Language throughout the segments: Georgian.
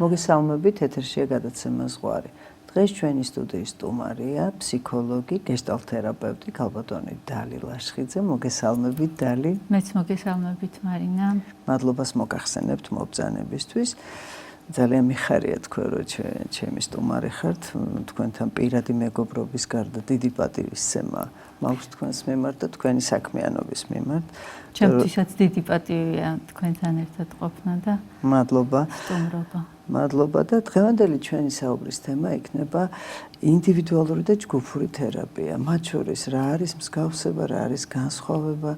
მოგესალმებით, ეთერშია გადაცემა ზღვარი. დღეს ჩვენი სტუდიის სტუმარია ფსიქოლოგი, გეშტალტ-თერაპევტი ქალბატონი დალი ლაშხიძე. მოგესალმებით, დალი. მეც მოგესალმებით, მარინა. მადლობას მოგახსენებთ მობრძანებისთვის. ძალიან მიხარია თქვენ, რომ ჩემი სტუმარი ხართ. თქვენთან პირადი მეგობრობის გარდა დიდი პატივისცემა მაქვს თქვენს მიმართ და თქვენი საქმიანობის მიმართ. ჩემთვისაც დიდი პატივია თქვენთან ერთად ყოფნა და მადლობა. სტუმრობა. მადლობა და დღევანდელი ჩვენი საუბრის თემა იქნება ინდივიდუალური და ჯგუფური თერაპია. მათ შორის რა არის მსგავსება, რა არის განსხვავება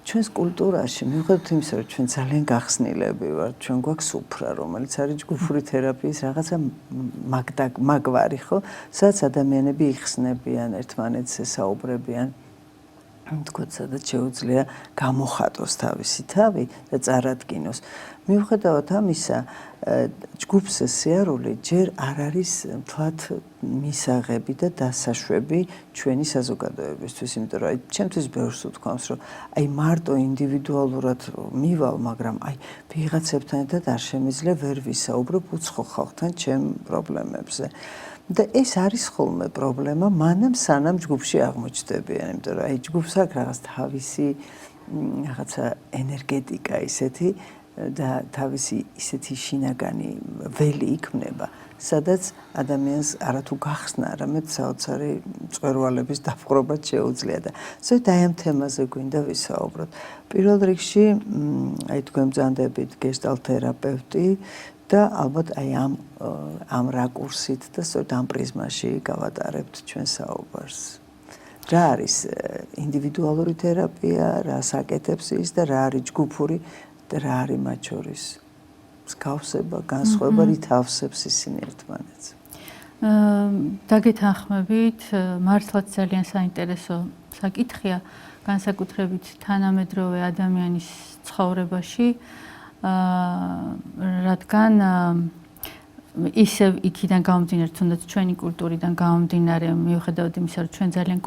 ჩვენს კულტურაში. მიუხედავად იმისა, რომ ჩვენ ძალიან გახსნილები ვართ, ჩვენ გვაქვს უფრა, რომელიც არის ჯგუფური თერაპიის რაღაცა მაგვარი, ხო? სადაც ადამიანები იხსნებიან, ერთმანეთს ესაუბრებიან. თქვენ სადაც შეუძლია გამოხატოს თავისი თავი და წარადგინოს. მიუხედავად ამისა, ჯგუფს სიარული ჯერ არ არის მთლად მისაღები და დასაშვები ჩვენი საზოგადოებისთვის, იმიტომ რომ ჩემთვის ბევრს უთქვამს, რომ მარტო ინდივიდუალურად მივალ, მაგრამ ვიღაცებთან ერთად არ შემიძლია ვერ ვისაუბრებ უცხო ხალხთან ჩემ პრობლემებზე. და ეს არის ხოლმე პრობლემა, მანამ სანამ ჯგუფში აღმოჩნდებიან, იმიტომ რომ ჯგუფს აქვს რაღაც თავისი რაღაცა ენერგეტიკა ისეთი და თავისი ისეთი შინაგანი ველი იქმნება, სადაც ადამიანს არათუ გახსნა, არამედ საოცარი წვერვალების დაპყრობა შეუძლია და ზოგადად ამ თემაზე გვინდა ვისაუბროთ. პირველ რიგში, თქვენ ბრძანდებით გეშტალტ-თერაპევტი და ალბათ ამ რაკურსით და სწორედ ამ პრიზმაში გავატარებთ ჩვენ საუბარს. რა არის ინდივიდუალური თერაპია, რას აკეთებს ის და რა არის ჯგუფური და რა არის მათ შორის მსგავსება, განსხვავება, რით ავსებს ისინი ერთმანეთს. დაგეთანხმებით, მართლაც ძალიან საინტერესო საკითხია, განსაკუთრებით თანამედროვე ადამიანის ცხოვრებაში. რადგან ისევ იქიდან გამომდინარე, თუნდაც ჩვენი კულტურიდან გამომდინარე, მიუხედავად იმისა, რომ ჩვენ ძალიან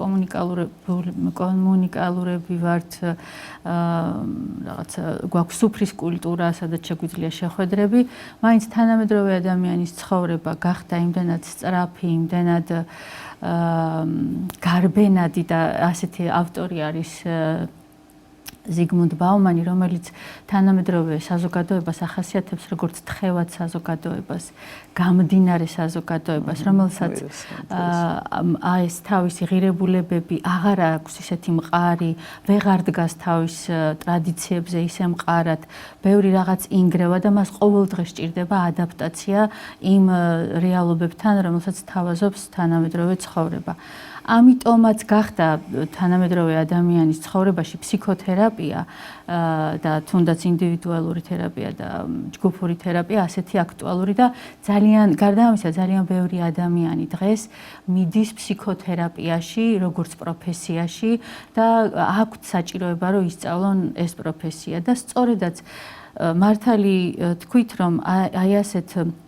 კომუნიკალურები ვართ, რაღაცა გვაქვს სუფრის კულტურა, სადაც შეგვიძლია შეხვედრები, მაინც თანამედროვე ადამიანის ცხოვრება გახდა იმდენად სწრაფი, იმდენად გარბენადი და ასეთი ავტორი არის ზიგმუნდ ბაუმანი, რომელიც თანამედროვე საზოგადოებას ახასიათებს როგორც თხევად საზოგადოებას, გამდინარე საზოგადოებას, რომელსაც ეს თავისი ღირებულებები აღარ აქვს ისეთი მყარი, ვეღარ დგას თავის ტრადიციებზე ისე მყარად, ბევრი რაღაც ინგრევა და მას ყოველდღე სჭირდება ადაპტაცია იმ რეალობებთან, რომელსაც თავაზობს თანამედროვე ცხოვრება. ამიტომაც გახდა თანამედროვე ადამიანის ცხოვრებაში ფსიქოთერაპია და თუნდაც ინდივიდუალური თერაპია და ჯგუფური თერაპია ასეთი აქტუალური და გარდა ამისა ძალიან ბევრი ადამიანი დღეს მიდის ფსიქოთერაპიაში როგორც პროფესიაში და აქვთ საჭიროება რომ ისწავლონ ეს პროფესია და სწორედაც მართალი თქვით რომ ასეთ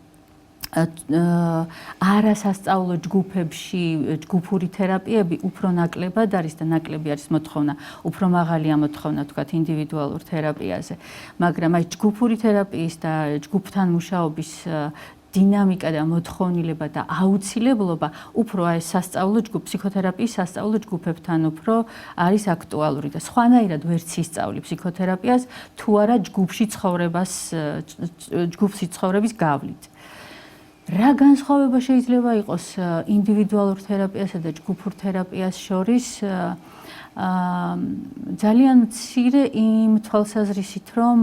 არასასწავლო ჯგუფებში ჯგუფური თერაპიები უფრო ნაკლებად არის და ნაკლები არის მოთხოვნა, უფრო მაღალია მოთხოვნა თქვათ ინდივიდუალურ თერაპიაზე. მაგრამ ჯგუფური თერაპიის და ჯგუფთან მუშაობის დინამიკა და მოთხოვნილება და აუცილებლობა უფრო სასწავლო ფსიქოთერაპიის სასწავლო ჯგუფებთან უფრო არის აქტუალური და სხვანაირად ვერც ისწავლი ფსიქოთერაპიას თუ არა ჯგუფში ცხოვრების გავლით. რა განსხვავება შეიძლება იყოს ინდივიდუალურ თერაპიასა და ჯგუფურ თერაპიას შორის? ძალიან მცირე იმ თვალსაზრისით, რომ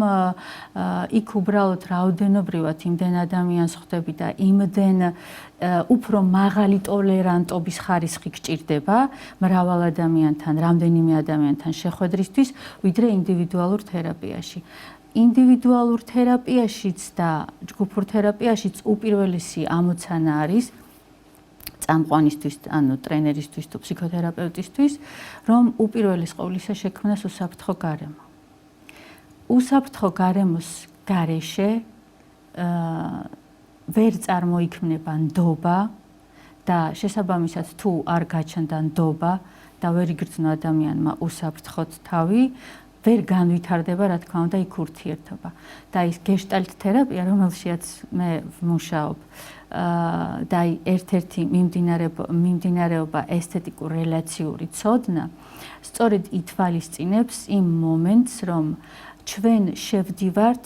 იქ უბრალოდ რაოდენობრივად იმდენ ადამიანს ხვდები და იმდენ უფრო მაღალი ტოლერანტობის ხარისხი გჭირდება მრავალ ადამიანთან, რამდენიმე ადამიანთან შეხვედრისთვის, ვიდრე ინდივიდუალურ თერაპიაში. ინდივიდუალურ თერაპიაშიც და ჯგუფურ თერაპიაშიც უპირველესი ამოცანა არის წამყვანისთვის, ანუ ტრენერისთვის თუ ფსიქოთერაპევტისთვის, რომ უპირველეს ყოვლისა შექმნას უსაფრთხო გარემო. უსაფრთხო გარემოს გარეშე ვერ წარმოიქმნება ნდობა და შესაბამისად თუ არ გაჩნდა ნდობა და ვერ იგრძნო ადამიანმა უსაფრთხოდ თავი, ვერ განვითარდება, რა თქმა უნდა, იქ ურთიერთობა. და ის გეშტალტ თერაპია, რომელშიც მე ვმუშაობ, და ერთ-ერთი მიმდინარეობა ესთეტიკურ რელაციური ცოდნა, სწორედ ითვალისწინებს იმ მომენტს, რომ ჩვენ შევდივართ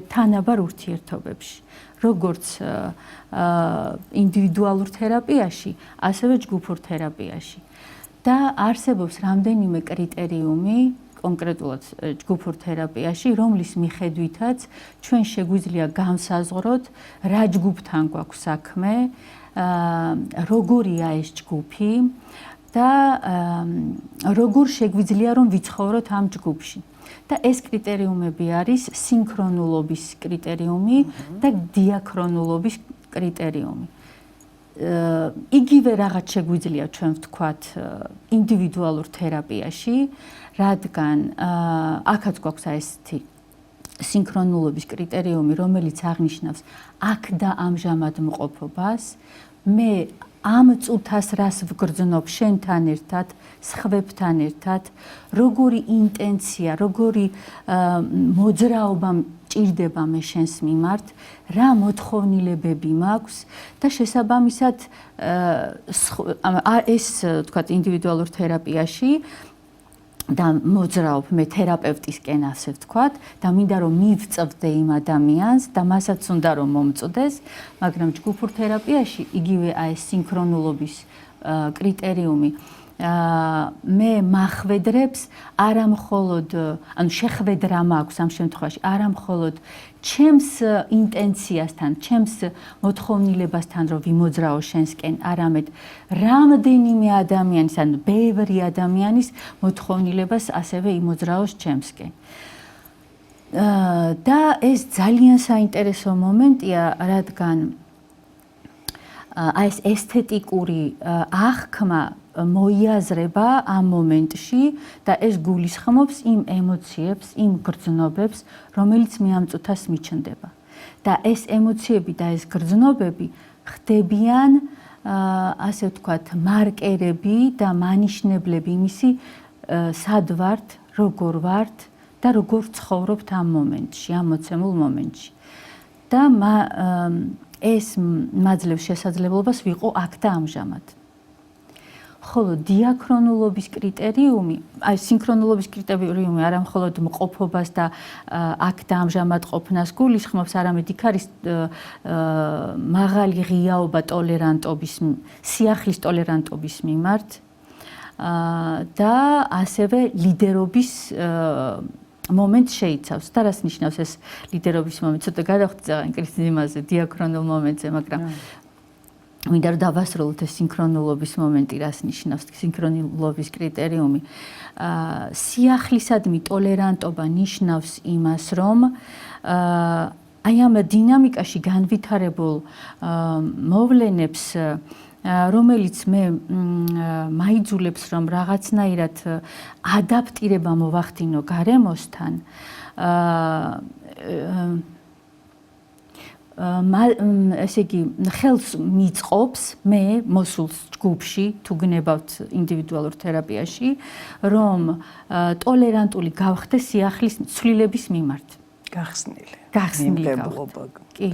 თანაბარ ურთიერთობებში. როგორც ინდივიდუალურ თერაპიაში, ასევე ჯგუფურ თერაპიაში. და არსებობს რამდენიმე კრიტერიუმი კონკრეტულად ჯგუფურ თერაპიაში, რომლის მიხედვითაც ჩვენ შეგვიძლია განსაზღვროთ, რა ჯგუფთან გვაქვს საქმე, როგორია ეს ჯგუფი და როგორ შეგვიძლია რომ ვიცხოვროთ ამ ჯგუფში. და ეს კრიტერიუმები არის სინქრონულობის კრიტერიუმი და დიაქრონულობის კრიტერიუმი. იგივე რაღაც შეგვიძლია ჩვენ ვთქვათ ინდივიდუალურ თერაპიაში, რადგან აქაც გვაქვს ესეთი სინქრონულობის კრიტერიუმი, რომელიც აღნიშნავს აქ და ამჟამად მყოფობას, მე ამ წუთას რას ვგრძნობ შენთან ერთად, სხვებთან ერთად, როგორი ინტენცია, როგორი მოძრაობა ჭირდება მე შენს მიმართ, რა მოთხოვნილებები მაქვს და შესაბამისად ეს თქვათ ინდივიდუალურ თერაპიაში და მოძრაობ მე თერაპევტისკენ ასე ვთქვათ და მინდა რომ მივწვდე იმ ადამიანს და მასაც უნდა რომ მომწვდეს, მაგრამ ჯგუფურ თერაპიაში იგივე ეს სინქრონულობის კრიტერიუმი მე მახვედრებს არა მხოლოდ, ანუ შეხვედრა მაქვს ამ შემთხვევაში, არა მხოლოდ ჩემს ინტენციასთან, ჩემს მოთხოვნილებასთან რომ ვიმოძრაო შენსკენ, არამედ რამდენიმე ადამიანის, ანუ ბევრი ადამიანის მოთხოვნილებას ასევე იმოძრაოს ჩემსკენ. და ეს ძალიან საინტერესო მომენტია, რადგან ეს ესთეტიკური აღქმა მოიაზრება ამ მომენტში და ეს გულისხმობს იმ ემოციებს, იმ გრძნობებს, რომელიც მე ამ წუთას მიჩნდება. და ეს ემოციები და ეს გრძნობები ხდებიან, ასე ვთქვათ, მარკერები და მანიშნებლები იმისი, სად ვართ, როგორ ვართ და როგორ ცხოვრობთ ამ მომენტში, ამ მოცემულ მომენტში. და ეს მაძლევს შესაძლებლობას ვიყო აქ და ამჟამად. ხოლო დიაქრონულობის კრიტერიუმი, აი სინქრონულობის კრიტერიუმი არა მხოლოდ მყოფობას და აქ და ამჟამად ყოფნას გულისხმობს, არამედ იქ არის მაღალი ღიაობა ტოლერანტობის, სიახლის ტოლერანტობის მიმართ და ასევე ლიდერობის მომენტს შეიცავს. და რას ნიშნავს ეს ლიდერობის მომენტი? ცოტა გადავხდით ზაღან კრიტერიუმაზე, დიაქრონულ მომენტზე, მაგრამ მინდა რომ დავასრულოთ ეს სინქრონულობის მომენტი, რას ნიშნავს სინქრონულობის კრიტერიუმი. სიახლისადმი ტოლერანტობა ნიშნავს იმას, რომ აი ამ დინამიკაში განვითარებულ მოვლენებს, რომელიც მე მაიძულებს, რომ რაღაცნაირად ადაპტირება მოვახდინო გარემოსთან, ესე იგი ხელს მიწყობს მე მოსულს ჯგუფში თუ გნებავთ ინდივიდუალურ თერაპიაში, რომ ტოლერანტული გავხდე სიახლის ცვლილების მიმართ. გახსნილი გავხდე. კი.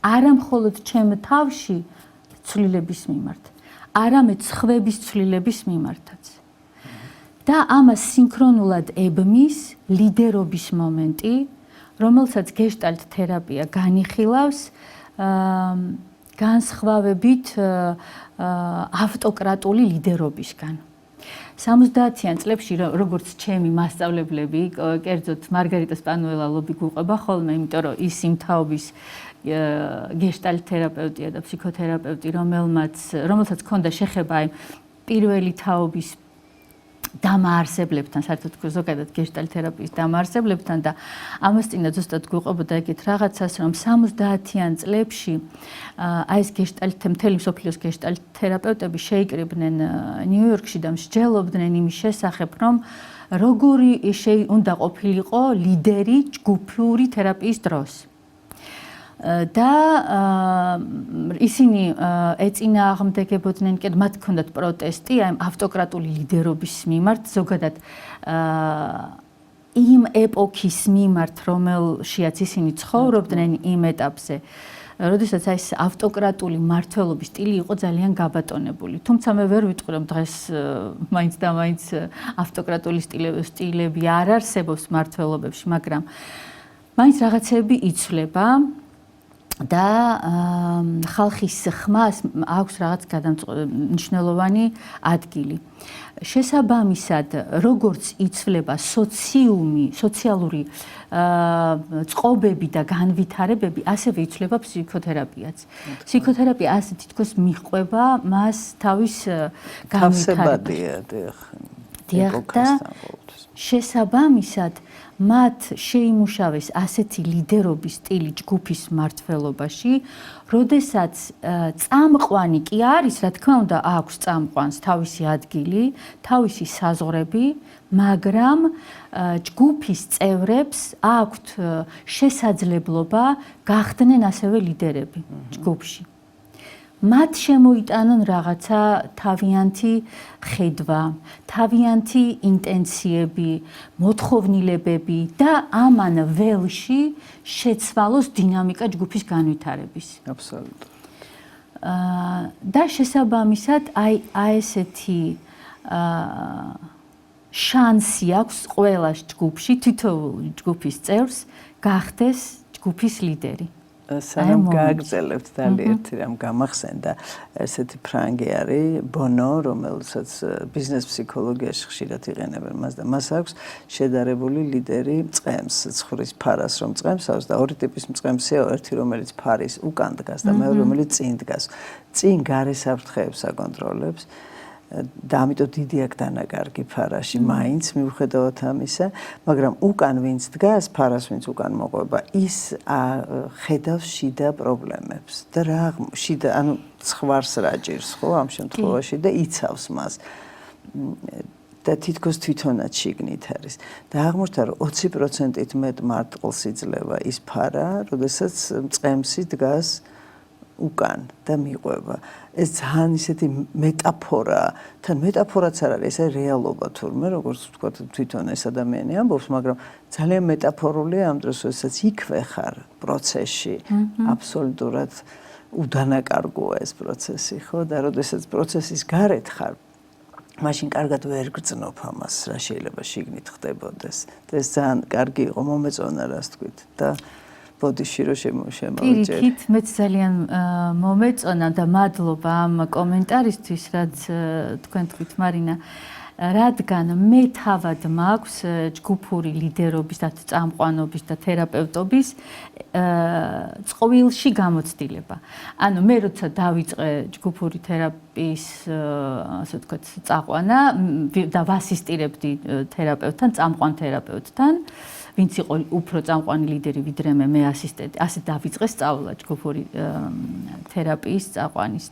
არა მხოლოდ ჩემ თავში ცვლილების მიმართ, არამედ სხვების ცვლილების მიმართაც. და ამას სინქრონულად ებმის ლიდერობის მომენტი, რომელსაც გეშტალტ თერაპია განიხილავს განსხვავებით ავტოკრატული ლიდერობისგან. 70-იან წლებში, როგორც ჩემი მასწავლებლები, კერძოდ მარგარიტა სპანუელა-ლობი გვყვება ხოლმე, იმიტომ რომ ის იმ თაობის გეშტალტ თერაპევტია და ფსიქოთერაპევტი, რომელსაც ჰქონდა შეხება აი პირველი თაობის დამაარსებლებთან, საერთოდ ზოგადად გეშტალტ თერაპიის დამაარსებლებთან და ამასწინათ ზუსტად გვიყვებოდა ეგეთ რაღაცას, რომ 70-იან წლებში აი ეს მთელი მსოფლიოს გეშტალტ თერაპევტები შეიკრიბნენ ნიუ-იორკში და მსჯელობდნენ იმის შესახებ, რომ როგორი უნდა ყოფილიყო ლიდერი ჯგუფური თერაპიის დროს. და ისინი ეწინააღმდეგებოდნენ, მათ ჰქონდათ პროტესტი აი ავტოკრატული ლიდერობის მიმართ, ზოგადად იმ ეპოქის მიმართ, რომელშიაც ისინი ცხოვრობდნენ იმ ეტაპზე. როდესაც ეს ავტოკრატული მმართველობის სტილი იყო ძალიან გაბატონებული. თუმცა მე ვერ ვიტყვი, რომ დღეს მაინც და მაინც ავტოკრატული სტილები არ არსებობს მმართველობებში, მაგრამ მაინც რაღაცები იცვლება და ხალხის ხმას აქვს რაღაც მნიშვნელოვანი ადგილი. შესაბამისად, როგორც იცვლება სოციალური წყობები და განვითარებები, ასევე იცვლება ფსიქოთერაპიაც. ფსიქოთერაპია ასე თითქოს მიჰყვება მას თავის განვითარებაში. და შესაბამისად, მათ შეიმუშავეს ასეთი ლიდერობის სტილი ჯგუფის მმართველობაში, როდესაც წამყვანი კი არის, რა თქმა უნდა, აქვს წამყვანს თავისი ადგილი, თავისი საზღვრები, მაგრამ ჯგუფის წევრებს აქვთ შესაძლებლობა გახდნენ ასევე ლიდერები ჯგუფში. მათ შემოიტანონ რაღაცა თავიანთი ხედვა, თავიანთი ინტენციები, მოთხოვნილებები და ამან ველში შეცვალოს დინამიკა ჯგუფის განვითარების. აბსოლუტურად. და შესაბამისად, ესეთი შანსი აქვს ყველა ჯგუფში, თითოეული ჯგუფის წევრს გახდეს ჯგუფის ლიდერი. სანამ გააგრძელებთ დალი ერთი რამ გამახსენდა, ესეთი ფრანგი არის ბონო, რომელსაც ბიზნეს ფსიქოლოგიაში ხშირად იყენებენ მას და მას აქვს შედარებული ლიდერი მწყემს, ცხვრის ფარას რომ მწყემს აქვს და ორი ტიპის მწყემსია, ერთი რომელიც ფარის უკან დგას და მეორე რომელიც წინ დგას. წინ გარე საფრთხეებს აკონტროლებს და ამიტომ დიდი აქვს დანაკარგი ფარაში, მაინც მიუხედავად ამისა, მაგრამ უკან ვინც დგას, ფარას ვინც უკან მოყვება, ის ხედავს შიდა პრობლემებს და რა შიდა, ანუ ხვარს რა ჭირს, ხო, ამ შემთხვევაში და იცავს მას. და თითქოს თვითონაც შიგნით არის. და აღმოჩნდა, რომ 20%-ით მეტ მარტყლს იძლევა ის ფარა, როდესაც მწყემსი დგას უკან და მიყვება. ეს ძალიან ისეთი მეტაფორაა. თან მეტაფორაც არ არის, ეს რეალობა თურმე, როგორც ვთქვათ, თვითონ ეს ადამიანი ამბობს, მაგრამ ძალიან მეტაფორულია ამ დროს, როდესაც იქვე ხარ პროცესში. აბსოლუტურად უდანაკარგოა ეს პროცესი, ხო? და როდესაც პროცესის გარეთ ხარ, მაშინ კარგად ვერ გრძნობ ამას, რა შეიძლება შიგნით ხდებოდეს. და ეს ძალიან კარგი იყო მომეწონა, რას თქვით და ბოდიში რო შემოვიჭერ. პირიქით, მეც ძალიან მომეწონა და მადლობა ამ კომენტარისთვის, რაც თქვენ თქვით, მარინა. რადგან მე თავად მაქვს ჯგუფური ლიდერობის და წამყვანობის და თერაპევტობის წყვილში გამოცდილება. ანუ მე როცა დავიწყე ჯგუფური თერაპიის, ასე ვთქვათ, წაყვანა და ვასისტირებდი თერაპევტთან, წამყვან თერაპევტთან, ვინც იყო უფრო წამყვანი ლიდერი ვიდრე მე ასისტენტი, ასე დავიწყე სწავლა ჯგუფური თერაპიის წაყვანის.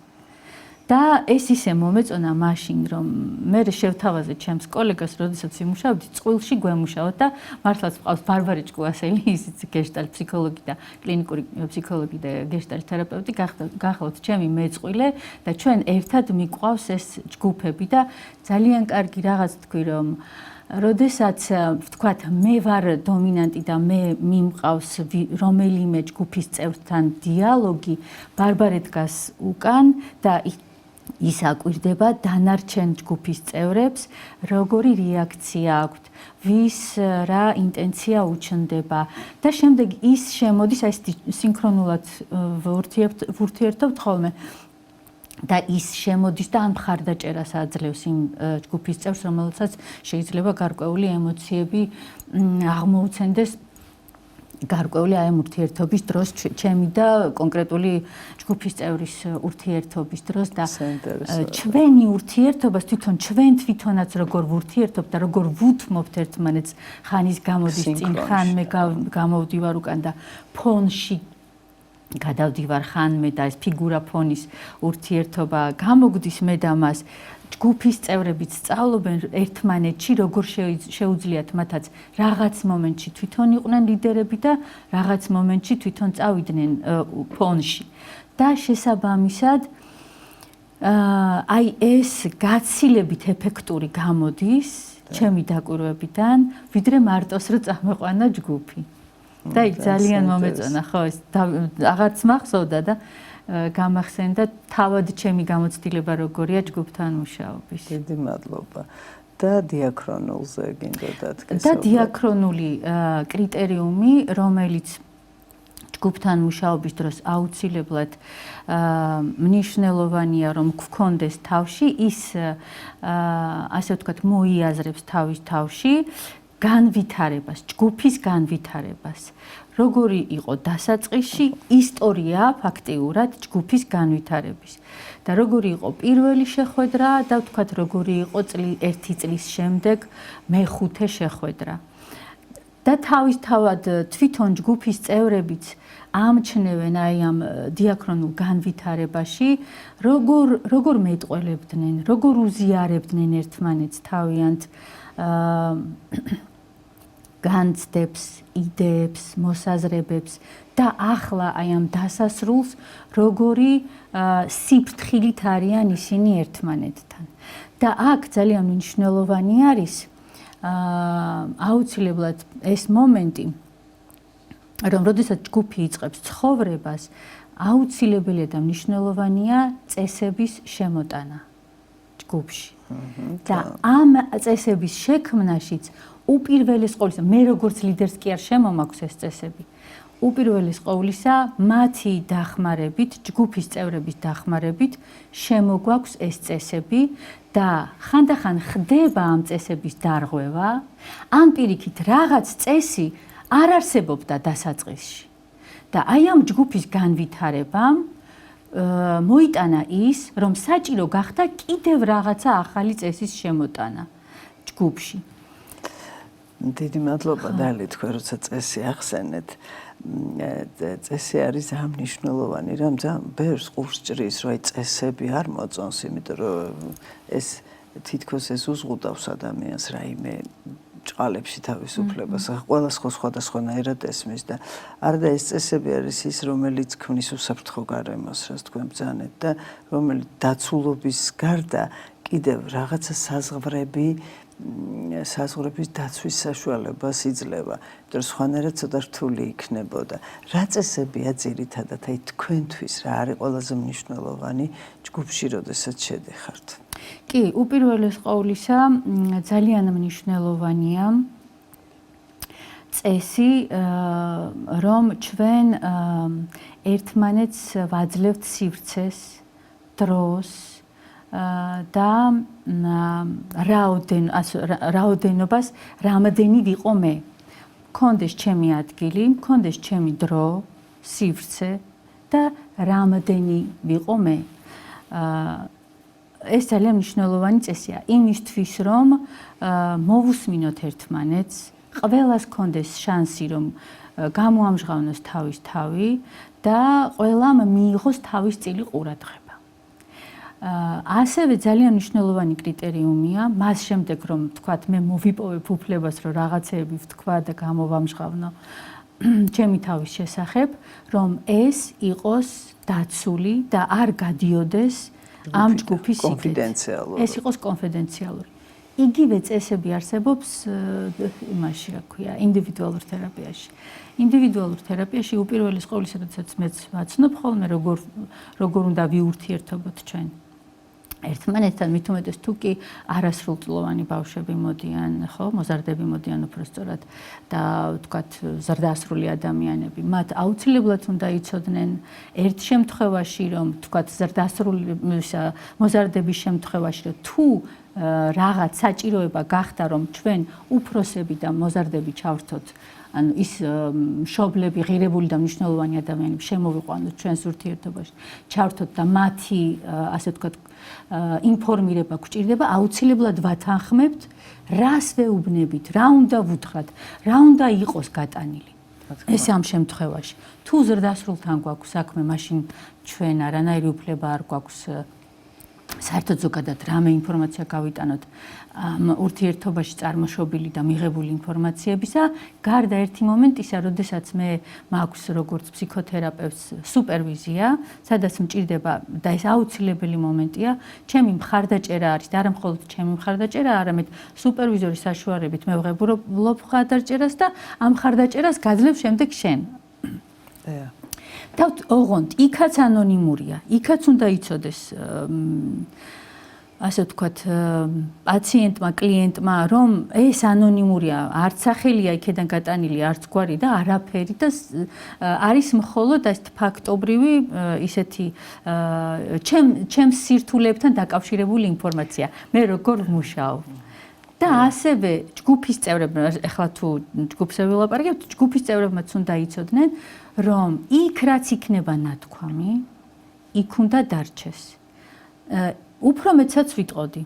და ეს ისე მომეწონა მაშინ, რომ მე შევთავაზე ჩემს კოლეგას, როდესაც ვიმუშავდი, წყვილში გვემუშავოთ და მართლაც ყავს ბარბარე ჭკუასელი, ისიც გეშტალტ ფსიქოლოგი და კლინიკური ფსიქოლოგი და გეშტალტ თერაპევტი გახლავთ ჩემი მეწყვილე და ჩვენ ერთად მიყვავს ეს ჯგუფები და ძალიან კარგი რაღაც თქვი, რომ როდესაც ვთქვათ, მე ვარ დომინანტი და მე მიმყავს რომელიმე ჯგუფის წევრთან დიალოგი, ბარბარე დგას უკან და ის აკვირდება დანარჩენ ჯგუფის წევრებს, როგორი რეაქცია აქვთ, ვის რა ინტენცია უჩნდება და შემდეგ ის შემოდის, ეს სინქრონულად ვურთიერთობთ ხოლმე და ის შემოდის და ამ მხარდაჭერას აძლევს იმ ჯგუფის წევრს, რომელსაც შეიძლება გარკვეული ემოციები აღმოუცენდეს გარკვეული აი ურთიერთობის დროს ჩემი და კონკრეტული ჯგუფის წევრის ურთიერთობის დროს და ჩვენი ურთიერთობას თვითონ თვითონაც როგორ ვურთიერთობთ და როგორ ვუთმობთ ერთმანეთს ხანის გამოდის წინ ხან მე გამოვდივარ უკან და ფონში გადავდივარ ხანმე და ეს ფიგურა ფონის ურთიერთობა გამოგდის მე და მას ჯგუფის წევრებიც სწავლობენ ერთმანეთში როგორ შეუძლიათ მათაც რაღაც მომენტში თვითონ იყვნენ ლიდერები და რაღაც მომენტში თვითონ წავიდნენ ფონში და შესაბამისად აი ეს გაცილებით ეფექტური გამოდის ჩემი დაკვირვებიდან, ვიდრე მარტოს რო წამეყვანა ჯგუფი. და იქ ძალიან მომეწონა, ხო, ეს აღარც მახსოვდა და გამახსენდა თავად ჩემი გამოცდილება როგორია ჯგუფთან მუშაობის. დიდი მადლობა. და დიაქრონულზე გინდოდა თქვენ. და დიაქრონული კრიტერიუმი, რომელიც ჯგუფთან მუშაობის დროს აუცილებლად მნიშვნელოვანია, რომ გქონდეს თავში, ის ასე ვთქვათ, მოიაზრებს თავის თავში განვითარებას, ჯგუფის განვითარებას. როგორი იყო დასაწყისში ისტორია ფაქტიურად ჯგუფის განვითარების და როგორი იყო პირველი შეხვედრა და ვთქვათ, როგორი იყო ერთი წლის შემდეგ მეხუთე შეხვედრა. და თავისთავად თვითონ ჯგუფის წევრებიც ამჩნევენ აი ამ დიაქრონულ განვითარებაში, როგორ მეტყველებდნენ, როგორ უზიარებდნენ ერთმანეთს თავიანთ განცდებს, იდეებს, მოსაზრებებს და ახლა აი ამ დასასრულს როგორი სიფრთხილით არიან ისინი ერთმანეთთან. და აქ ძალიან მნიშვნელოვანი არის აუცილებლად ეს მომენტი, რომ როდესაც ჯგუფი იწყებს ცხოვრებას, აუცილებელია და მნიშვნელოვანია წესების შემოტანა ჯგუფში. და ამ წესების შექმნაშიც უპირველეს ყოვლისა, მე როგორც ლიდერს კი არ შემომაქვს ეს წესები. უპირველეს ყოვლისა, მათი დახმარებით, ჯგუფის წევრების დახმარებით შემოგვაქვს ეს წესები და ხანდახან ხდება ამ წესების დარღვევა, ან პირიქით რაღაც წესი არ არსებობდა დასაწყისში. და აი ამ ჯგუფის განვითარებამ მოიტანა ის, რომ საჭირო გახდა კიდევ რაღაცა ახალი წესის შემოტანა ჯგუფში. დიდი მადლობა დალი, თქვენ როცა წესი ახსენეთ. წესი არის ძალიან მნიშვნელოვანი, რომ ძალიან ბევრს ყურს ჭრის, რომ აი წესები არ მოწონს, იმიტომ რომ ეს თითქოს ეს უზღუდავს ადამიანს რაიმე ჭყალებში თავისუფლებას, ყველა სხვადასხვანაირად ესმის და არდა ეს წესები არის ის, რომელიც ქმნის უსაფრთხო გარემოს, რაც თქვენ ბრძანეთ და რომელიც დაცულობის გარდა კიდევ რაღაცა საზღვრების დაცვის საშუალებას იძლევა, იმიტომ რომ სხვანაირად ცოტა რთული იქნებოდა. რა წესებია ძირითადად აი თქვენთვის რა არის ყველაზე მნიშვნელოვანი ჯგუფში, როდესაც შედიხართ? კი, უპირველეს ყოვლისა, ძალიან მნიშვნელოვანია წესი, რომ ჩვენ ერთმანეთს ვაძლევთ სივრცეს, დროს და რაოდენობას, რამდენი ვიყო მე. მქონდეს ჩემი ადგილი, მქონდეს ჩემი დრო, სივრცე და რამდენი ვიყო მე. ეს ძალიან მნიშვნელოვანი წესია იმისთვის, რომ მოვუსმინოთ ერთმანეთს, ყველას გქონდეს შანსი, რომ გამოამჟღავნოს თავის თავი და ყველამ მიიღოს თავის წილი ყურადღება. ასევე ძალიან მნიშვნელოვანი კრიტერიუმია, მას შემდეგ რომ თქვათ მე მოვიპოვებ უფლებას, რომ რაღაცეები ვთქვა და გამოვამჟღავნო ჩემი თავის შესახებ, რომ ეს იყოს დაცული და არ გადიოდეს ამ ჯგუფის კონფიდენციალური. ეს იყოს კონფიდენციალური. იგივე წესები არსებობს იმაში, რა ქვია, ინდივიდუალურ თერაპიაში. ინდივიდუალურ თერაპიაში უპირველეს ყოვლისა, როდესაც მეც ვაცნობ ხოლმე, როგორ უნდა ვიურთიერთობოთ ჩვენ ერთმანეთთან, მით უმეტეს თუ კი არასრულწლოვანი ბავშვები მოდიან, ხო, მოზარდები მოდიან უბრალოდ და ვთქვათ ზრდასრული ადამიანები, მათ აუცილებლად უნდა იცოდნენ ერთ შემთხვევაში, რომ ვთქვათ ზრდასრული მოზარდების შემთხვევაში, რომ თუ რაღაც საჭიროება გახდა, რომ ჩვენ უფროსები და მოზარდები ჩავრთოთ, ანუ ის მშობლები, ღირებული და მნიშვნელოვანი ადამიანები შემოვიყვანოთ ჩვენს ურთიერთობაში, ჩავრთოთ და მათი, ასე ვთქვათ, ინფორმირება გვჭირდება, აუცილებლად ვათანხმებთ, რას ვეუბნებით, რა უნდა ვუთხრათ, რა უნდა იყოს გატანილი. ეს ამ შემთხვევაში. თუ ზრდასრულთან გვაქვს საქმე, მაშინ ჩვენ არანაირი უფლება არ გვაქვს საერთოდ ზოგადად რამე ინფორმაცია გავიტანოთ ურთიერთობაში წარმოშობილი და მიღებული ინფორმაციებისა, გარდა ერთი მომენტისა, როდესაც მე მაქვს როგორც ფსიქოთერაპევტს სუპერვიზია, სადაც მჭირდება და ეს აუცილებელი მომენტია, ჩემი მხარდაჭერა არის და არა მხოლოდ ჩემი მხარდაჭერა, არამედ სუპერვიზორის საშუალებით მე ვღებულობ მხარდაჭერას და ამ მხარდაჭერას გაძლევ შემდეგ შენ. და ოღონდ იქაც ანონიმურია, იქაც უნდა იცოდეს ასე ვთქვათ, პაციენტმა, კლიენტმა, რომ ეს ანონიმურია, არც სახელია იქიდან გატანილი, არც გვარი და არაფერი და არის მხოლოდ ეს ფაქტობრივი ისეთი ჩემს სირთულეებთან დაკავშირებული ინფორმაცია. მე როგორ ვმუშაობ. და ასევე ჯგუფის წევრებმა, ეხლა თუ ჯგუფზე ვილაპარაკებთ, ჯგუფის წევრებმაც უნდა იცოდნენ, რომ იქ რაც იქნება ნათქვამი, იქ უნდა დარჩეს. უფრო მეცაც ვიტყოდი,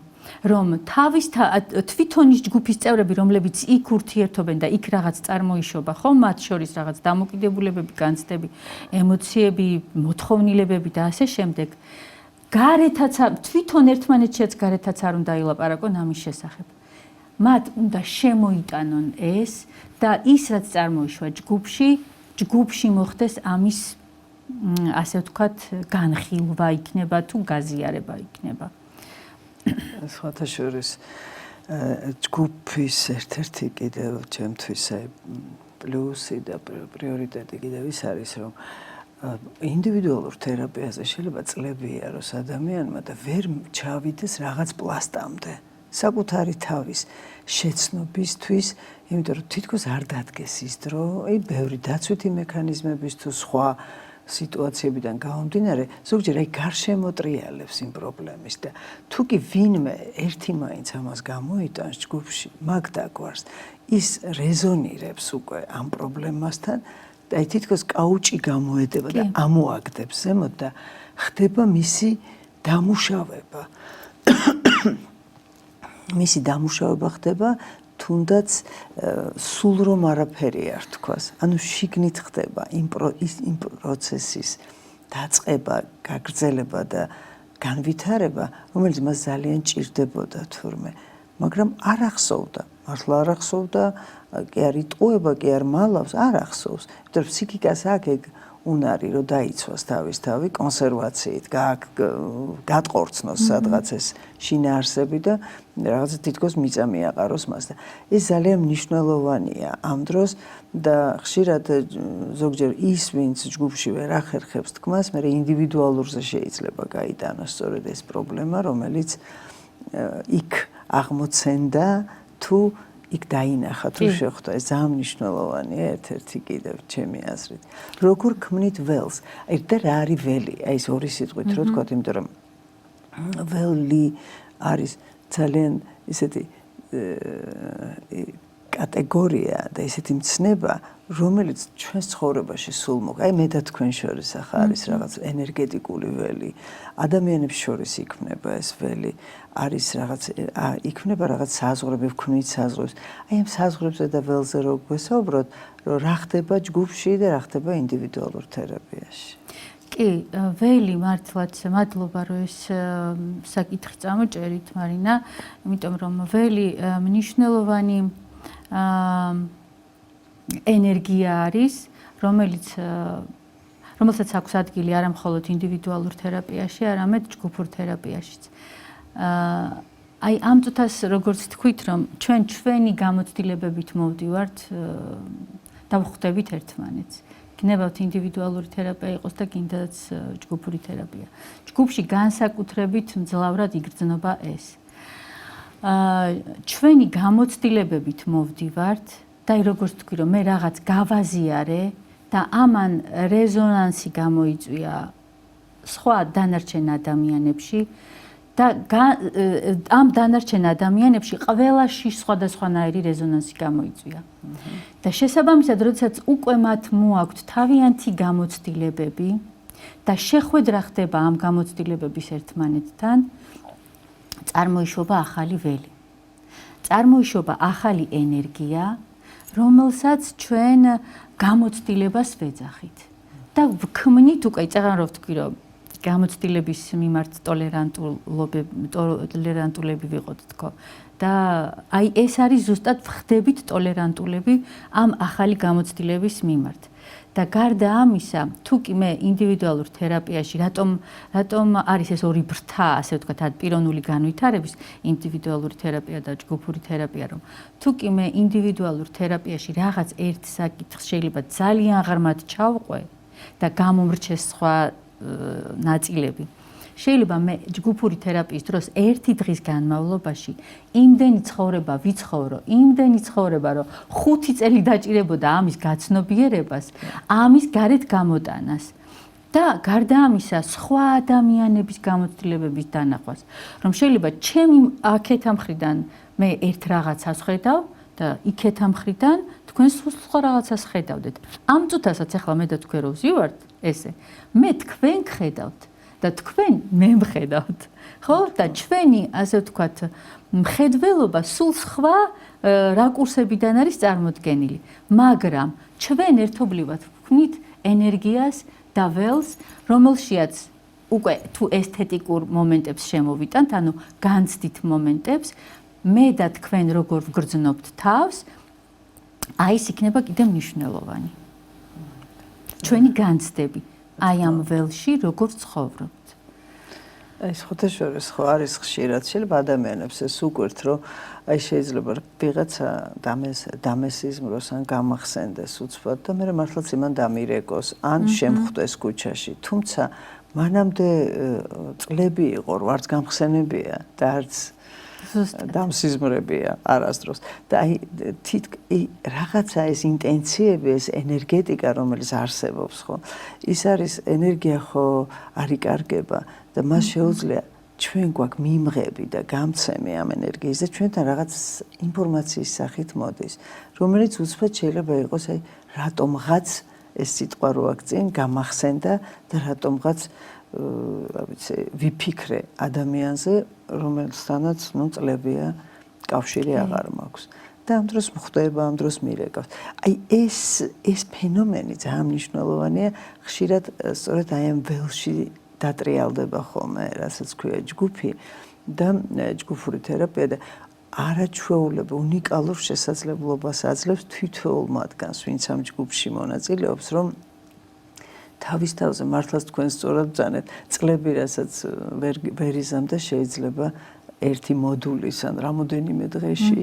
რომ თვითონ ის ჯგუფის წევრები, რომლებიც იქ ურთიერთობენ და იქ რაღაც წარმოიშობა, ხო, მათ შორის რაღაც დამოკიდებულებები, განცდები, ემოციები, მოთხოვნილებები და ასე შემდეგ. გარეთაც თვითონ ერთმანეთშიც გარეთაც არ უნდა ილაპარაკონ ამის შესახებ. მათ უნდა შემოიტანონ ეს და ის რაც წარმოიშვა ჯგუფში მოხდეს ამის ასე ვთქვათ, განხილვა იქნება თუ გაზიარება იქნება. სხვათა შორის ჯგუფის ერთ-ერთი კიდევ ჩემთვის პლუსი და პრიორიტეტი კიდევ ის არის, რომ ინდივიდუალურ თერაპიაზე შეიძლება წლები იაროს ადამიანმა და ვერ ჩავიდეს რაღაც პლასტამდე. საკუთარი თავის შეცნობისთვის, იმიტომ რომ თითქოს არ დადგეს ის დრო, ბევრი დაცვითი მექანიზმების თუ სხვა სიტუაციებიდან გამომდინარე, ზოგჯერ გარშემოტრიალებს იმ პრობლემის და თუ კი ვინმე ერთი მაინც ამას გამოიტანს ჯგუფში, მაგ დაგვარს, ის რეზონირებს უკვე ამ პრობლემასთან და თითქოს კაუჭი გამოედება და ამოაგდებს ზემოთ და ხდება მისი დამუშავება. მისი დამუშავება ხდება თუნდაც სულ რომ არაფერი არ თქვას. ანუ შიგნით ხდება იმ პროცესის დაწყება, გაგრძელება და განვითარება, რომელიც მას ძალიან ჭირდებოდა თურმე, მაგრამ არ ახსოვდა. მართლა არ ახსოვდა, კი არ იტყუება, კი არ მალავს, არ ახსოვს. იმიტომ რომ ფსიქიკას აქ უნარი რომ დაიცვას თავი კონსერვაციით, გატყორცნოს სადღაც ეს შინაარსები და რაღაცა თითქოს მიწა მიაყაროს მას და ეს ძალიან მნიშვნელოვანია ამ დროს და ხშირად ზოგჯერ ის ვინც ჯგუფში ვერ ახერხებს თქმას, მე ინდივიდუალურზე შეიძლება გაიტანოს სწორედ ეს პრობლემა, რომელიც იქ აღმოცენდა თუ იქ დაინახა თუ შეხვდა, ეს ძალიან მნიშვნელოვანია ერთ-ერთი კიდევ ჩემი აზრით. როგორ ქმნით ველს? და რა არის ველი? აი ეს ორი სიტყვით რო თქვათ, იმიტომ რომ ველი არის ძალიან ისეთი კატეგორია და ისეთი მცნება, რომელიც ჩვენს ცხოვრებაში სულ მოხდა. აი მე და თქვენ შორის ახლა არის რაღაც ენერგეტიკული ველი, ადამიანებს შორის იქმნება ეს ველი, არის რაღაც იქმნება რაღაც საზღვრები, ვქმნით საზღვრებს. აი ამ საზღვრებზე და ველზე რო გვესაუბროთ, რომ რა ხდება ჯგუფში და რა ხდება ინდივიდუალურ თერაპიაში. კი, ველი მართლაც მადლობა რომ ეს საკითხი წამოჭერით, მარინა, იმიტომ რომ ველი მნიშვნელოვანი ენერგია არის, რომელსაც აქვს ადგილი არა მხოლოდ ინდივიდუალურ თერაპიაში, არამედ ჯგუფურ თერაპიაშიც. აი ამ წუთას როგორც თქვით, რომ ჩვენი გამოცდილებებით მოვდივართ და ვხვდებით ერთმანეთს. გნებავთ ინდივიდუალური თერაპია იყოს და კიდაც ჯგუფური თერაპია. ჯგუფში განსაკუთრებით მძლავრად იგრძნობა ეს. ჩვენი გამოცდილებებით მოვდივართ და როგორც თქვი რომ მე რაღაც გავაზიარე და ამან რეზონანსი გამოიწვია სხვა დანარჩენ ადამიანებში და ამ დანარჩენ ადამიანებში ყველაში სხვადასხვანაირი რეზონანსი გამოიწვია. და შესაბამისად, როდესაც უკვე მათ მოაქვთ თავიანთი გამოცდილებები და შეხვედრა ხდება ამ გამოცდილებების ერთმანეთთან, წარმოიშობა ახალი ველი. წარმოიშობა ახალი ენერგია, რომელსაც ჩვენ გამოცდილებას ვეძახით. და ვქმნით უკვე, წაღან რო ვთქვი, რომ გამოცდილების მიმართ ტოლერანტულები ვიყოთ თქო. და აი ეს არის ზუსტად ვხდებით ტოლერანტულები ამ ახალი გამოცდილების მიმართ. და გარდა ამისა, თუ კი მე ინდივიდუალურ თერაპიაში რატომ არის ეს ორი ბრთა, ასე ვთქვათ, პიროვნული განვითარების ინდივიდუალური თერაპია და ჯგუფური თერაპია, რომ თუ კი მე ინდივიდუალურ თერაპიაში რაღაც ერთ საკითხს შეიძლება ძალიან ღრმად ჩავყვე და გამომრჩეს სხვა ნაწილები. შეიძლება მე ჯგუფური თერაპიის დროს ერთი დღის განმავლობაში იმდენი ცხოვრება ვიცხოვრო, იმდენი ცხოვრება, რომ 5 წელი დაჭირებოდა ამის გაცნობიერებას, ამის გარეთ გამოტანას. და გარდა ამისა, სხვა ადამიანების გამოცდილებების დანახვას, რომ შეიძლება ჩემი აქეთ ამხრიდან მე ერთ რაღაცას ხედავ და იქეთ ამხრიდან თქვენ სხვა რაღაცას ხედავდეთ. ამ წუთასაც ახლა მე და თქვენ რო ვზივართ ესე, მე თქვენ ხედავთ. და თქვენ მე მხედავთ, ხო? და ჩვენი, ასე ვთქვათ, მხედველობა სულ სხვა რაკურსებიდან არის წარმოდგენილი. მაგრამ ჩვენ ერთობლივად ვქმნით ენერგიას და ველს, რომელშიაც უკვე თუ ესთეტიკურ მომენტებს შემოვიტანთ, ანუ განცდით მომენტებს, მე და თქვენ როგორ ვგრძნობთ თავს, აი ეს იქნება კიდევ მნიშვნელოვანი. ჩვენი განცდები აი ამ ველში როგორ ცხოვრობთ. აი ხუთაშორის ხო არის ხშირად შეიძლება ადამიანებს ეს უკვირთ რომ აი შეიძლება ვიღაცა დამესიზმროს ან გამახსენდეს უცბად და მე მართლაც იმან დამირეკოს ან შემხვდეს ქუჩაში. თუმცა მანამდე წლები იყო რომ არც გამხსენებია და არც დამსიზმრებია არასდროს და აი რაღაცა ეს ინტენციები, ეს ენერგეტიკა რომელიც არსებობს ხო ის არის ენერგია ხო არ იკარგება და მას შეუძლია ჩვენ გვაქვს მიმღები და გამცემი ამ ენერგიის და ჩვენთან რაღაც ინფორმაციის სახით მოდის რომელიც უცბად შეიძლება იყოს აი რატომღაც ეს სიტყვა რო აქ წინ გამახსენდა და რატომღაც ვიცი ვიფიქრე ადამიანზე რომელთანაც ნუ წლებია კავშირი აღარ მაქვს და ამ დროს მხდება ამ დროს მირეკავს აი ეს ფენომენი ძალიან მნიშვნელოვანია ხშირად სწორედ აი ამ ველში დატრიალდება ხოლმე რასაც ქვია ჯგუფი და ჯგუფური თერაპია და არაჩვეულებ უნიკალურ შესაძლებლობას აძლევს თითოეულ მათგანს ვინც ამ ჯგუფში მონაწილეობს რომ თავის თავზე მართლაც თქვენ სწორად ბრძანეთ წლები რასაც ვერ იზამდა შეიძლება ერთი მოდულის ან რამოდენიმე დღეში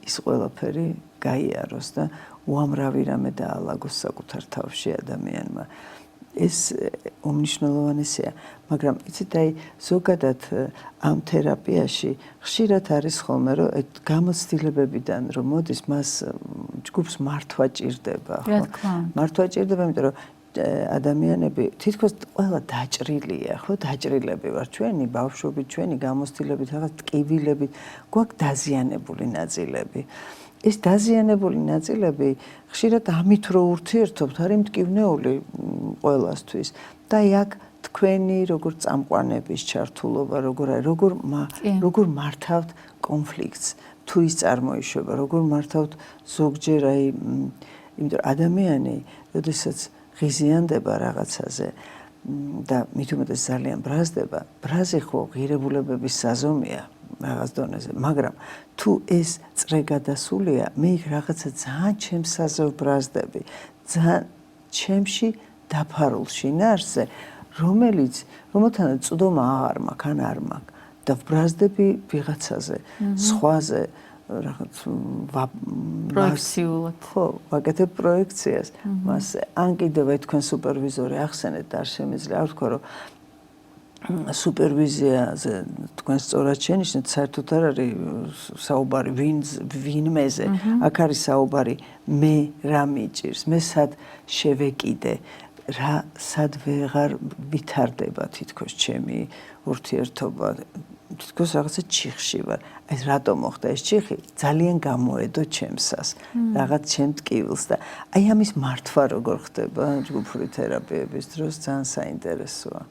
ის ყველაფერი გაიაროს და უამრავი რამე დაალაგოს საკუთარ თავში ადამიანმა ეს უმნიშვნელოვანესია მაგრამ იცით აი ზოგადად ამ თერაპიაში ხშირად არის ხოლმე რომ გამოცდილებებიდან რომ მოდის მას ჯგუფს მართვა ჭირდება ხო მართვა ჭირდება იმიტომ რომ ადამიანები თითქოს ყველა დაჭრილია ხო დაჭრილები ვარ ჩვენი ბავშვობით ჩვენი გამოცდილებით რაღაც ტკივილებით გვაქვს დაზიანებული ნაწილები ეს დაზიანებული ნაწილები ხშირად ამით რო ურთიერთობთ არის მტკივნეული ყველასთვის და აქ თქვენი როგორ წამყვანების ჩართულობა როგორ მართავთ კონფლიქტს თუ ის წარმოიშვება როგორ მართავთ ზოგჯერ აი იმიტომ ადამიანი როდესაც ღიზიანდება რაღაცაზე და მით უმეტეს ძალიან ბრაზდება ბრაზი ხო ღირებულებების საზომია რაღაც დონეზე მაგრამ თუ ეს წრე გადასულია მე იქ რაღაცა ძალიან ჩემს საზევ ბრაზდები ძალიან ჩემში დაფარულ შინაარსზე რომელთანაც წვდომა აღარ მაქვს ან არ მაქვს და ვბრაზდები ვიღაცაზე სხვაზე რაღაც პროექციულად ხო ვაკეთებ პროექციას მას ან კიდევ თქვენ სუპერვიზორი ახსენეთ და არ შემიძლია არ ვთქვა რომ სუპერვიზიაზე თქვენ სწორად შენიშნეთ საერთოდ არ არის საუბარი ვინმეზე აქ არის საუბარი მე რა მიჭირს მე სად შევეკიდე რა სად ვეღარ ვითარდება თითქოს ჩემი ურთიერთობა თითქოს რაღაცა ჩიხში ვარ ეს რატომ მოხდა ეს ჩიხი ძალიან გამოედო ჩემსას რაღაც ჩემ ტკივილს და აი ამის მართვა როგორ ხდება ჯგუფური თერაპიების დროს ძალიან საინტერესოა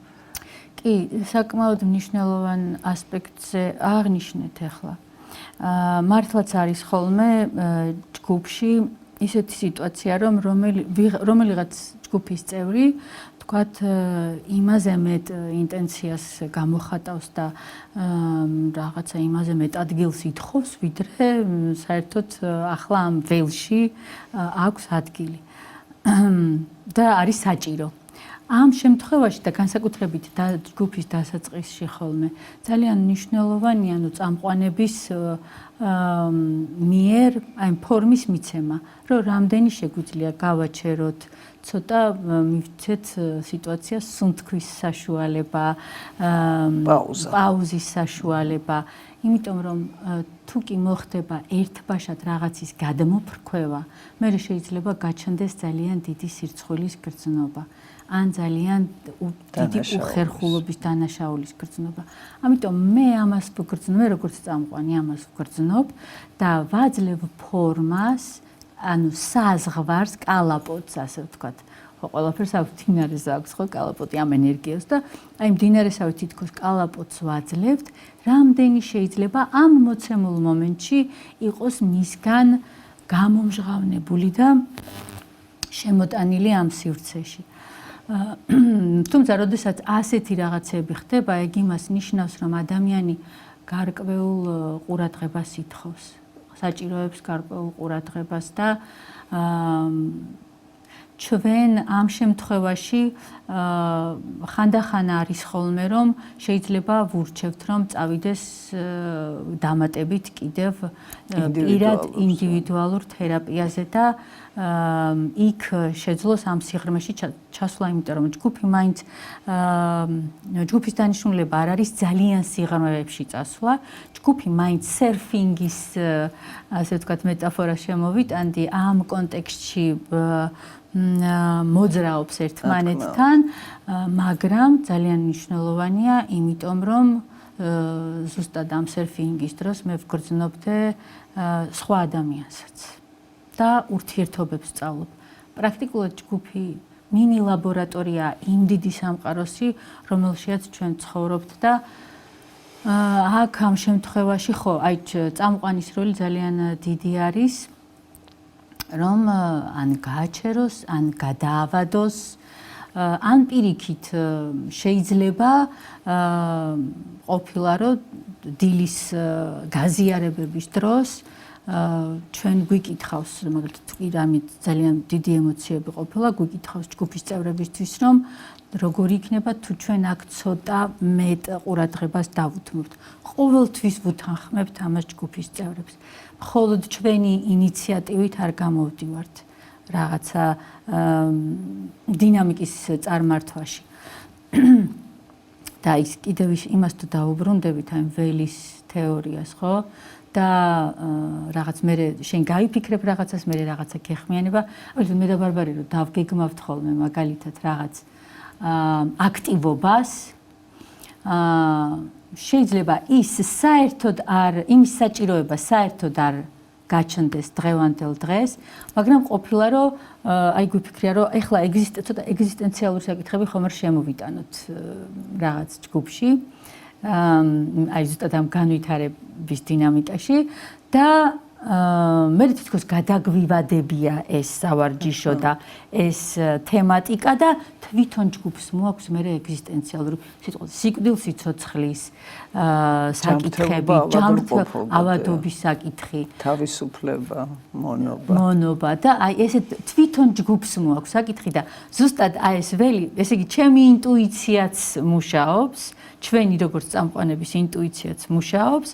კი საკმაოდ მნიშვნელოვან ასპექტზე აღნიშნეთ ახლა მართლაც არის ხოლმე ჯგუფში ისეთი სიტუაცია რომ რომელიღაც ჯგუფის წევრი ვთქვათ, იმაზე მეტ ინტენციას გამოხატავს და რაღაცა იმაზე მეტ ადგილს ითხოვს, ვიდრე საერთოდ ახლა ამ ველში აქვს ადგილი. და არის საჭირო. ამ შემთხვევაში და განსაკუთრებით ჯგუფის დასაწყისში ხოლმე ძალიან მნიშვნელოვანია წამყვანების მიერ აი ფორმის მიცემა, რომ რამდენი შეგვიძლია გავაჩეროთ, ცოტა მივცეთ სიტუაციას სუნთქვის საშუალება, პაუზის საშუალება, იმიტომ რომ თუ კი მოხდება ერთბაშად რაღაცის გადმოფრქვევა, მე შეიძლება გაჩნდეს ძალიან დიდი სირცხვილის გრძნობა. ან ძალიან დიდი უხერხულობის დანაშაულის გრძნობა. ამიტომ მე ამას ვგრძნობ, მე როგორც წამყვანი ამას ვგრძნობ და ვაძლევ ფორმას, ანუ საზღვარს, კალაპოტს, ასე ვთქვათ. ხო, ყველაფერს მდინარეს აქვს ხო კალაპოტი ამ ენერგიას და აი მდინარესავე თითქოს კალაპოტს ვაძლევთ, რამდენი შეიძლება ამ მოცემულ მომენტში იყოს მისგან გამომჟღავნებული და შემოტანილი ამ სივრცეში. თუმცა, როდესაც ასეთი რაღაცები ხდება, ეგ იმას ნიშნავს, რომ ადამიანი გარკვეულ ყურადღებას ითხოვს, საჭიროებს გარკვეულ ყურადღებას და ჩვენ ამ შემთხვევაში ხანდახან არის ხოლმე, რომ შეიძლება ვურჩევთ, რომ წავიდეს დამატებით კიდევ პირად ინდივიდუალურ თერაპიაზე და იქ შეძლოს ამ სიღრმეში ჩასვლა, იმიტომ რომ ჯგუფი მაინც ჯგუფის დანიშნულება არ არის ძალიან სიღრმეებში წასვლა, ჯგუფი მაინც სერფინგის ასე ვთქვათ მეტაფორა შემოვიტანდი ამ კონტექსტში მოძრაობს ერთმანეთთან, მაგრამ ძალიან მნიშვნელოვანია, იმიტომ რომ ზუსტად ამ სერფინგის დროს მე ვგრძნობდე სხვა ადამიანსაც და ურთიერთობებს სწავლობ. პრაქტიკულად ჯგუფი მინი ლაბორატორია იმ დიდი სამყაროსი, რომელშიაც ჩვენ ცხოვრობთ და აქ ამ შემთხვევაში ხო, აი წამყვანის როლი ძალიან დიდი არის, რომ ან გააჩეროს, ან გადაავადოს, ან პირიქით შეიძლება ყოფილა, რომ დილის გაზიარებების დროს ჩვენ გვიკითხავს, მაგალითად თუ რამე ძალიან დიდი ემოციები ყოფილა, გვიკითხავს ჯგუფის წევრებისთვის, რომ როგორ იქნება თუ ჩვენ აქ ცოტა მეტ ყურადღებას დავუთმობთ. ყოველთვის ვუთანხმებთ ამას ჯგუფის წევრებს. მხოლოდ ჩვენი ინიციატივით არ გამოვდივართ რაღაცა დინამიკის წარმართვაში. და ის კიდევ იმას თუ დაუბრუნდებით აი ველის თეორიას, ხო? და რაღაც მე შენ გაიფიქრებ რაღაცას, მე რაღაცა გეხმიანება, ალბათ მე და ბარბარე რომ დავგეგმავთ ხოლმე მაგალითად რაღაც აქტივობას, შეიძლება ის საერთოდ არ იმის საჭიროება საერთოდ არ გაჩნდეს დღევანდელ დღეს, მაგრამ ყოფილა რომ აი გვიფიქრია რომ ეხლა ცოტა ეგზისტენციალური საკითხები ხომ არ შემოვიტანოთ რაღაც ჯგუფში, აი ზუსტად ამ განვითარების დინამიკაში და მე თვითონ გადაგვივადებია ეს სავარჯიშო და ეს თემატიკა და თვითონ ჯგუფს მოაქვს მე ეგზისტენციალური სიტყვა სიკვდილს იცოცხლის საკითხები, ავადობის საკითხი, თავისუფლება, მონობა და აი ესე თვითონ ჯგუფს მოაქვს საკითხი და ზუსტად აი ეს ველი, ესე იგი ჩემი ინტუიციაც მუშაობს, ჩვენი როგორც წამყვანების ინტუიციაც მუშაობს.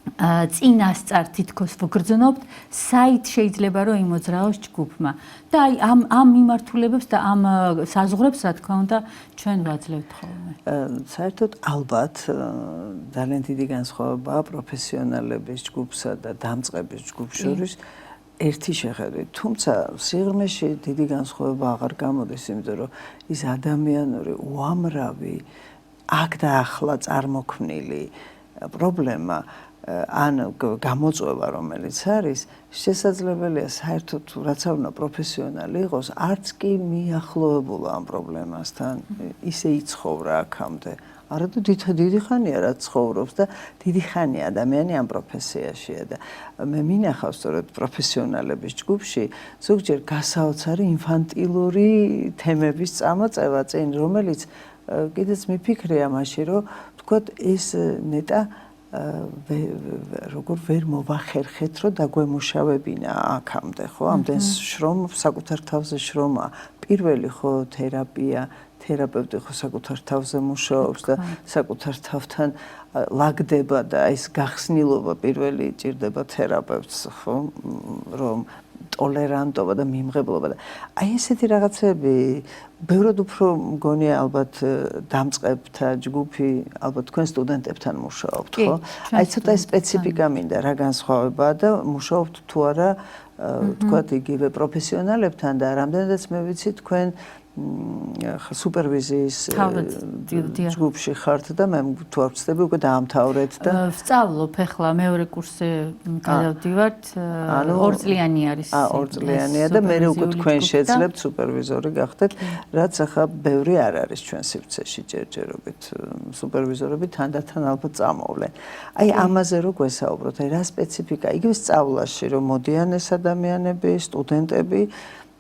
წინასწარ თითქოს ვგრძნობთ, საით შეიძლება რომ იმოძრაოს ჯგუფმა. და აი ამ მიმართულებებს და ამ საზღვრებს, რა თქმა უნდა, ჩვენ ვაძლევთ ხოლმე. საერთოდ ალბათ ძალიან დიდი განსხვავებაა პროფესიონალების ჯგუფსა და დამწყების ჯგუფს შორის ერთი შეხედვით. თუმცა სიღრმეში დიდი განსხვავება აღარ გამოდის, იმიტომ რომ ის ადამიანური უამრავი აქ და ახლა წარმოქმნილი პრობლემა ან გამოწვევა, რომელიც არის, შესაძლებელია საერთოდ რაც არ უნდა პროფესიონალი იყოს, არც კი მიახლოებულა ამ პრობლემასთან, ისე იცხოვრა აქამდე. არა თუ დიდი ხანია რაც ცხოვრობს და დიდი ხანია ადამიანი ამ პროფესიაშია და მე მინახავს სწორედ პროფესიონალების ჯგუფში ზოგჯერ გასაოცარი ინფანტილური თემების წამოწევა წინ რომელიც კიდეც მიფიქრია მაშინ რომ თქვათ ეს ნეტა როგორ ვერ მოვახერხეთ რომ დაგვემუშავებინა აქამდე ხო ამდენს შრომ საკუთარ თავზე შრომა პირველი ხო თერაპია თერაპევტი ხო საკუთარ თავზე მუშაობს და საკუთარ თავთან ლაგდება და ეს გახსნილობა პირველი ჭირდება თერაპევტს ხო რომ ტოლერანტობა და მიმღებლობა და აი ესეთი რაღაცები ბევრად უფრო მგონია ალბათ დამწყებთა ჯგუფი ალბათ თქვენ სტუდენტებთან მუშაობთ ხო აი ცოტა სპეციფიკა მინდა რა განსხვავებაა და მუშაობთ თუ არა თქვათ იგივე პროფესიონალებთან და რამდენადაც მე ვიცი თქვენ სუპერვიზიის ჯგუფში ხართ და მე თუ არ ვცდები უკვე დაამთავრეთ და ვსწავლობ ახლა მეორე კურსზე გადავდივართ 2 წლიანი არის 2 წლიანია და მე უკვე თქვენ შეძლებთ სუპერვიზორი გახდეთ რაც ახლა ბევრი არ არის ჩვენ სივრცეში ჯერჯერობით სუპერვიზორები თანდათან ალბათ წამოვლენ აი ამაზე რო გვესაუბროთ აი რა სპეციფიკა იგივე სწავლაში რომ მოდიან ეს ადამიანები სტუდენტები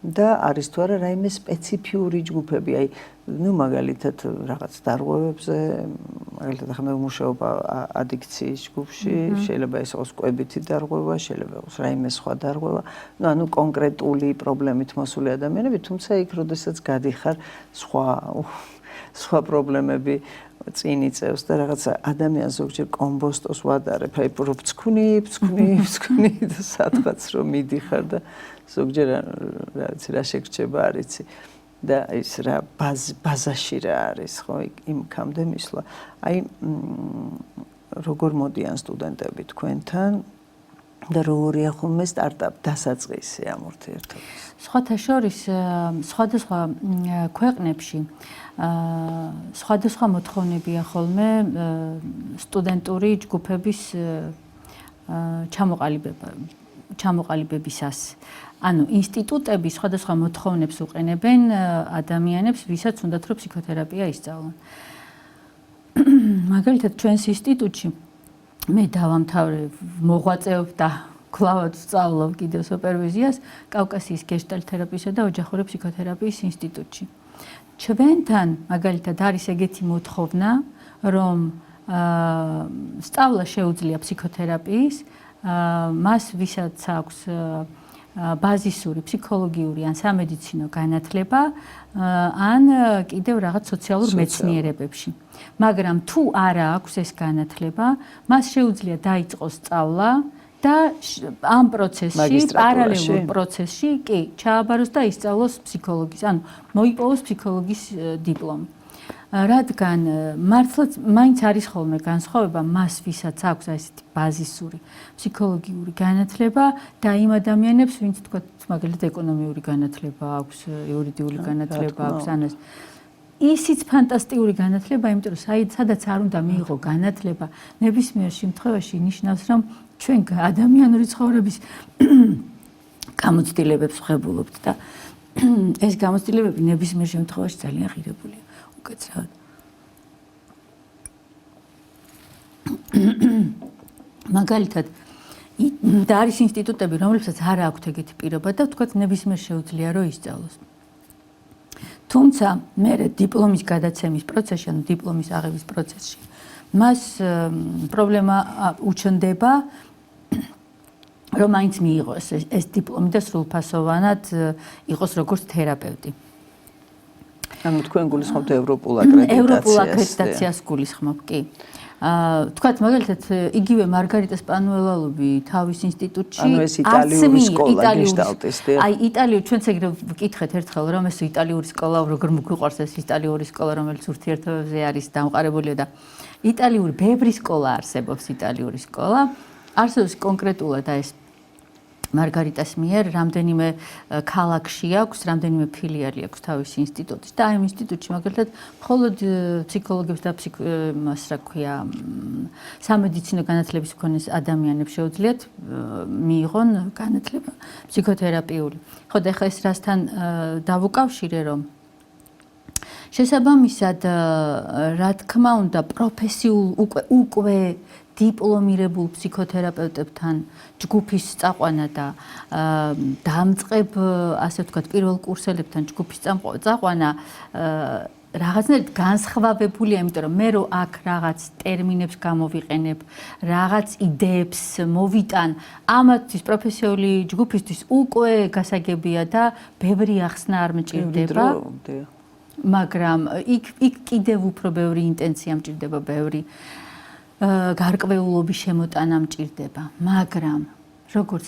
და არის თუ არა რაიმე სპეციფიური ჯგუფები, აი, ну მაგალითად რაღაც დარღვევებზე, მაგალითად ახლა მე ვმუშაობ ადიქციის ჯგუფში, შეიძლება ეს იყოს კვებითი დარღვევა, შეიძლება იყოს რაიმე სხვა დარღვევა, ну ანუ კონკრეტული პრობლემით მოსული ადამიანები, თუმცა იქ როდესაც გადიხარ სხვა პრობლემები წინ იწევს და რაღაცა ადამიანს ზოგჯერ კომბოსტოს ვადარებ, აი ფრუფცქუნი და სადღაც რომ მიდიხარ და ზოგჯერ რა შეგრჩება არ იცი და ის რა ბაზაში რა არის ხო იმ კამდე მისვლა აი როგორ მოდიან სტუდენტები თქვენთან და როგორია ხოლმე სტარტაპ დასაწყისი ამ ურთიერთობის სხვათა შორის სხვადასხვა ქვეყნებში სხვადასხვა მოთხოვნებია ხოლმე სტუდენტური ჯგუფების ჩამოყალიბებისას ანუ ინსტიტუტები სხვადასხვა მოთხოვნებს უყენებენ ადამიანებს, ვისაც უნდათ რომ ფსიქოთერაპია ისწავლონ. მაგალითად, ჩვენს ინსტიტუტში მე დავამთავრე, მოღვაწეობ და კლავად ვსწავლობ კიდევ სუპერვიზიას კავკასიის გეშტალტ თერაპიისა და ოჯახური ფსიქოთერაპიის ინსტიტუტში. ჩვენთან მაგალითად არის ეგეთი მოთხოვნა, რომ სწავლა შეუძლია ფსიქოთერაპიის, მას ვისაც აქვს ბაზისური ფსიქოლოგიური ან სამედიცინო განათლება ან კიდევ რაღაც სოციალურ მეცნიერებებში. მაგრამ თუ არა აქვს ეს განათლება, მას შეუძლია დაიწყოს სწავლა და ამ პროცესში, პარალელურ პროცესში კი ჩააბაროს და ისწავლოს ფსიქოლოგიის, ანუ მოიპოვოს ფსიქოლოგის დიპლომი. რადგან მართლაც მაინც არის ხოლმე განსხვავება მას ვისაც აქვს ესეთი ბაზისური ფსიქოლოგიური განათლება და იმ ადამიანებს ვინც თქვა მაგალითად ეკონომიური განათლება აქვს, იურიდიული განათლება აქვს, ან ისიც ფანტასტიკური განათლება, იმიტომ რომ სადაც არ უნდა მიიღო განათლება, ნებისმიერ შემთხვევაში ნიშნავს, რომ ჩვენ ადამიანური ცხოვრების გამოცდილებებს ვღებულობთ და ეს გამოცდილებები ნებისმიერ შემთხვევაში ძალიან ღირებულია. უკაცრავად. მაგალითად და არის ინსტიტუტები, რომლებსაც არ აქვთ ეგეთი პირობა და თქვათ ნებისმიერ შეუძლია რომ ისწავლოს. თუმცა მე დიპლომის გადაცემის პროცესში, ანუ დიპლომის აღების პროცესში, მას პრობლემა უჩნდება, რომ მაინც მიიღოს ეს დიპლომი და სრულფასოვანად იყოს როგორც თერაპევტი. ანუ თქვენ გულისხმობთ ევროპულ აკრედიტაციას. ევროპულ აკრედიტაციას გულისხმობ, კი. თქვათ მაგალითად იგივე მარგარიტა სპანუელალობი თავის ინსტიტუტში ანუ ეს იტალიური სკოლა გეშტალტისტია. აი იტალიური ჩვენც ეგრე ვკითხეთ ერთხელ რომ ეს იტალიური სკოლა როგორ მოგიყვარს ეს იტალიური სკოლა რომელიც ურთიერთობებზე არის დამყარებულია და იტალიური ბევრი სკოლა არსებობს იტალიური სკოლა არსებობს კონკრეტულად ეს მარგარიტას მიერ რამდენიმე ქალაქში აქვს, რამდენიმე ფილიალი აქვს თავისი ინსტიტუტის და აი ამ ინსტიტუტში მაგალითად მხოლოდ ფსიქოლოგებს და მას რა ქვია სამედიცინო განათლების მქონე ადამიანებს შეუძლიათ მიიღონ განათლება ფსიქოთერაპიული. ხო და ეხლა ეს რასთან დავუკავშირე რომ შესაბამისად, რა თქმა უნდა, პროფესიულ უკვე დიპლომირებულ ფსიქოთერაპევტებთან ჯგუფის წაყვანა და დამწყებ, ასე ვთქვათ, პირველ კურსელებთან ჯგუფის წაყვანა რაღაცნაირად განსხვავებულია, იმიტომ რომ მე რო აქ რაღაც ტერმინებს გამოვიყენებ, რაღაც იდეებს მოვიტან, ამათთვის პროფესიული ჯგუფისთვის უკვე გასაგებია და ბევრი ახსნა არ მჭირდება. მაგრამ იქ კიდევ უფრო ბევრი ინტენცია მჭირდება, ბევრი გარკვეულობის შემოტანა მჭირდება. მაგრამ როგორც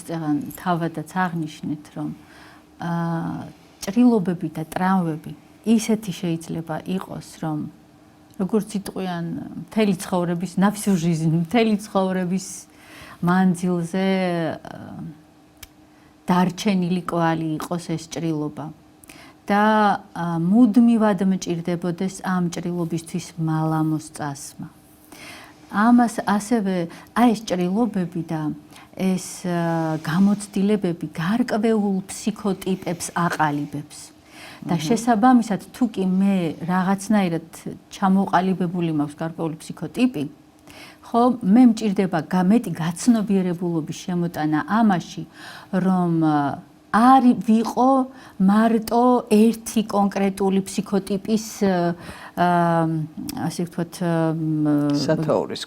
თავადაც აღნიშნეთ, რომ ჭრილობები და ტრავმები ისეთი შეიძლება იყოს, რომ როგორც იტყვიან, მთელი ცხოვრების ნავსიუ ჟიზნი, მთელი ცხოვრების მანძილზე დარჩენილი კვალი იყოს ეს ჭრილობა. და მუდმივად მჭირდებოდეს ამ ჭრილობისთვის მალამოს წასმა. ამას ასევე ეს ჭრილობები და ეს გამოცდილებები გარკვეულ ფსიქოტიპებს აყალიბებს. და შესაბამისად, თუ კი მე რაღაცნაირად ჩამოყალიბებული მაქვს გარკვეული ფსიქოტიპი, ხო, მე მჭირდება მეტი გაცნობიერებულობის შემოტანა ამაში, რომ არ ვიყო მარტო ერთი კონკრეტული ფსიქოტიპის ასე ვთქვათ სათაურის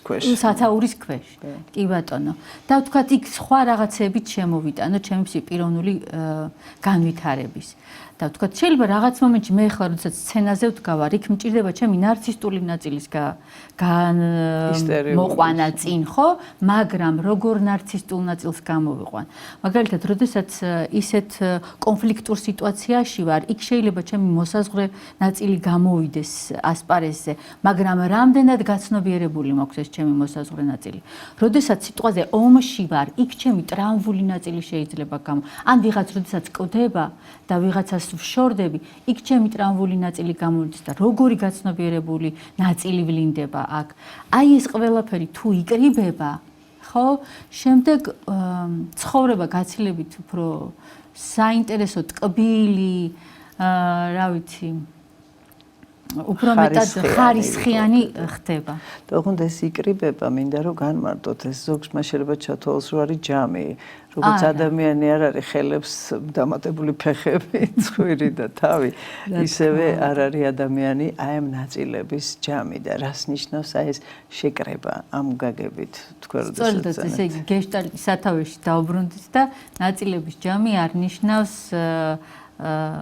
ქვეშ. კი ბატონო. და ვთქვათ იქ სხვა რაღაცებით შემოვიტანო ჩემი პიროვნული განვითარების. და ვთქვათ შეიძლება რაღაც მომენტში მე ხარ, როდესაც სცენაზე ვდგავარ, იქ მჭირდება ჩემი ნარცისტული ნაწილის მოყვანა წინ, ხო? მაგრამ როგორ ნარცისტულ ნაწილს გამოვიყვან. მაგალითად, როდესაც ისეთ კონფლიქტურ სიტუაციაში ვარ, იქ შეიძლება ჩემი მოსაზღვრე ნაწილი გამოვიდეს ასპარეზზე, მაგრამ რამდენად გაცნობიერებული მაქვს ეს ჩემი მოსაზღვრე ნაწილი. როდესაც სიტყვაზე ომში ვარ, იქ ჩემი ტრავმული ნაწილი შეიძლება ან ვიღაც როდესაც კვდება და ვიღაცას ვშორდები, იქ ჩემი ტრავმული ნაწილი გამოვიდეს და როგორი გაცნობიერებული ნაწილი ვლინდება აქ. აი ეს ყველაფერი თუ იკრიბება, ხო, შემდეგ ცხოვრება გაცილებით უფრო საინტერესო, ტკბილი, რა ვიცი, უფრო მეტად ხარისხიანი ხდება. თუმცა ეს იკრიბება, მინდა რომ განმარტოთ, ეს ზოგს შეიძლება ჩათვალოს, რომ არის ჯამი. როგორც ადამიანი არ არის ხელებს დამატებული ფეხები, ცხვირი და თავი, ისევე არ არის ადამიანი აი ამ ნაწილების ჯამი და რას ნიშნავს აი ეს შეკრება ამ გაგებით თქვენ როდესაც ესე იგი გეშტალტის სათავეში დაუბრუნდით და ნაწილების ჯამი არ ნიშნავს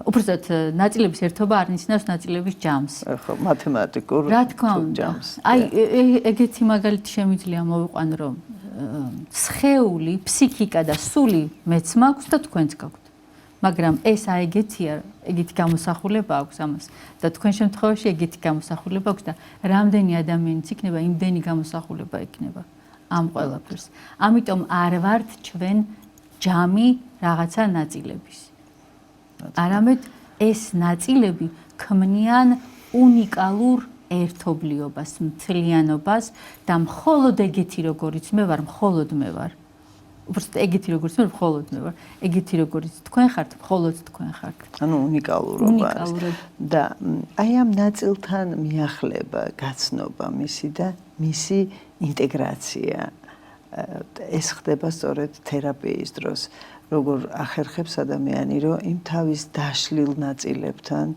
უბრალოდ ნაწილების ერთობა არ ნიშნავს ნაწილების ჯამს. ხო, მათემატიკურ ჯამს. აი ეგეთი მაგალითი შემიძლია მოვიყვან, რომ სხეული, ფსიქიკა და სული მეც მაქვს და თქვენც გაქვთ. მაგრამ ეს ეგეთია, ეგეთი გამოსახულება აქვს ამას და თქვენ შემთხვევაში ეგეთი გამოსახულება აქვს და რამდენი ადამიანიც იქნება, იმდენი გამოსახულება იქნება ამ ყველაფერს. ამიტომ არ ვართ ჩვენ ჯამი რაღაცა ნაწილების. არამედ ეს ნაწილები ქმნიან უნიკალურ ერთობლიობას, მთლიანობას და მხოლოდ ეგეთი როგორიც მე ვარ, მხოლოდ მე ვარ. უბრალოდ ეგეთი როგორც მე ვარ, მხოლოდ მე ვარ. ეგეთი როგორიც თქვენ ხართ, მხოლოდ თქვენ ხართ. ანუ უნიკალურობა. და აი ამ ნაწილთან მიახლება, გაცნობა მისი და მისი ინტეგრაცია. ეს ხდება სწორედ თერაპიის დროს. როგორ ახერხებს ადამიანი, რომ იმ თავის დაშლილ ნაწილებთან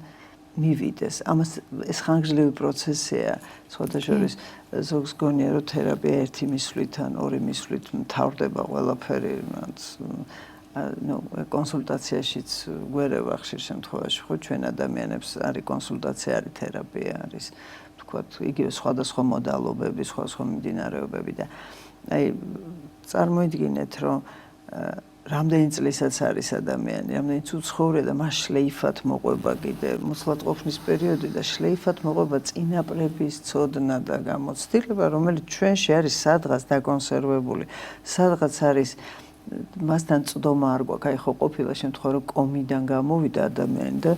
მივიდეს. ამას ეს ხანგრძლივი პროცესია. სხვადასხვა ზოგს გონია, რომ თერაპია ერთი მისვლით ან ორი მისვლით მთავრდება ყველაფერი, კონსულტაციაშიც გვერევა ხშირ შემთხვევაში, ხო, ჩვენ ადამიანებს არის კონსულტაცია, არის თერაპია, არის თქვათ, იგივე სხვადასხვა მოდალობები, სხვადასხვა მიმდინარეობები და აი წარმოიდგინეთ, რომ რამდენი წლისაც არის ადამიანი, რამდენი უცხოვრია და მას შლეიფად მოყვება კიდე მოცლათყოფნის პერიოდი და შლეიფად მოყვება წინაპრების ცოდნა და გამოცდილება, რომელიც ჩვენში არის სადღაც დაკონსერვებული, სადღაც არის მასთან წდომა არ გვაქვს. აი ხო ყოფილა შემთხვევა, რომ კომიდან გამოვიდა ადამიანი და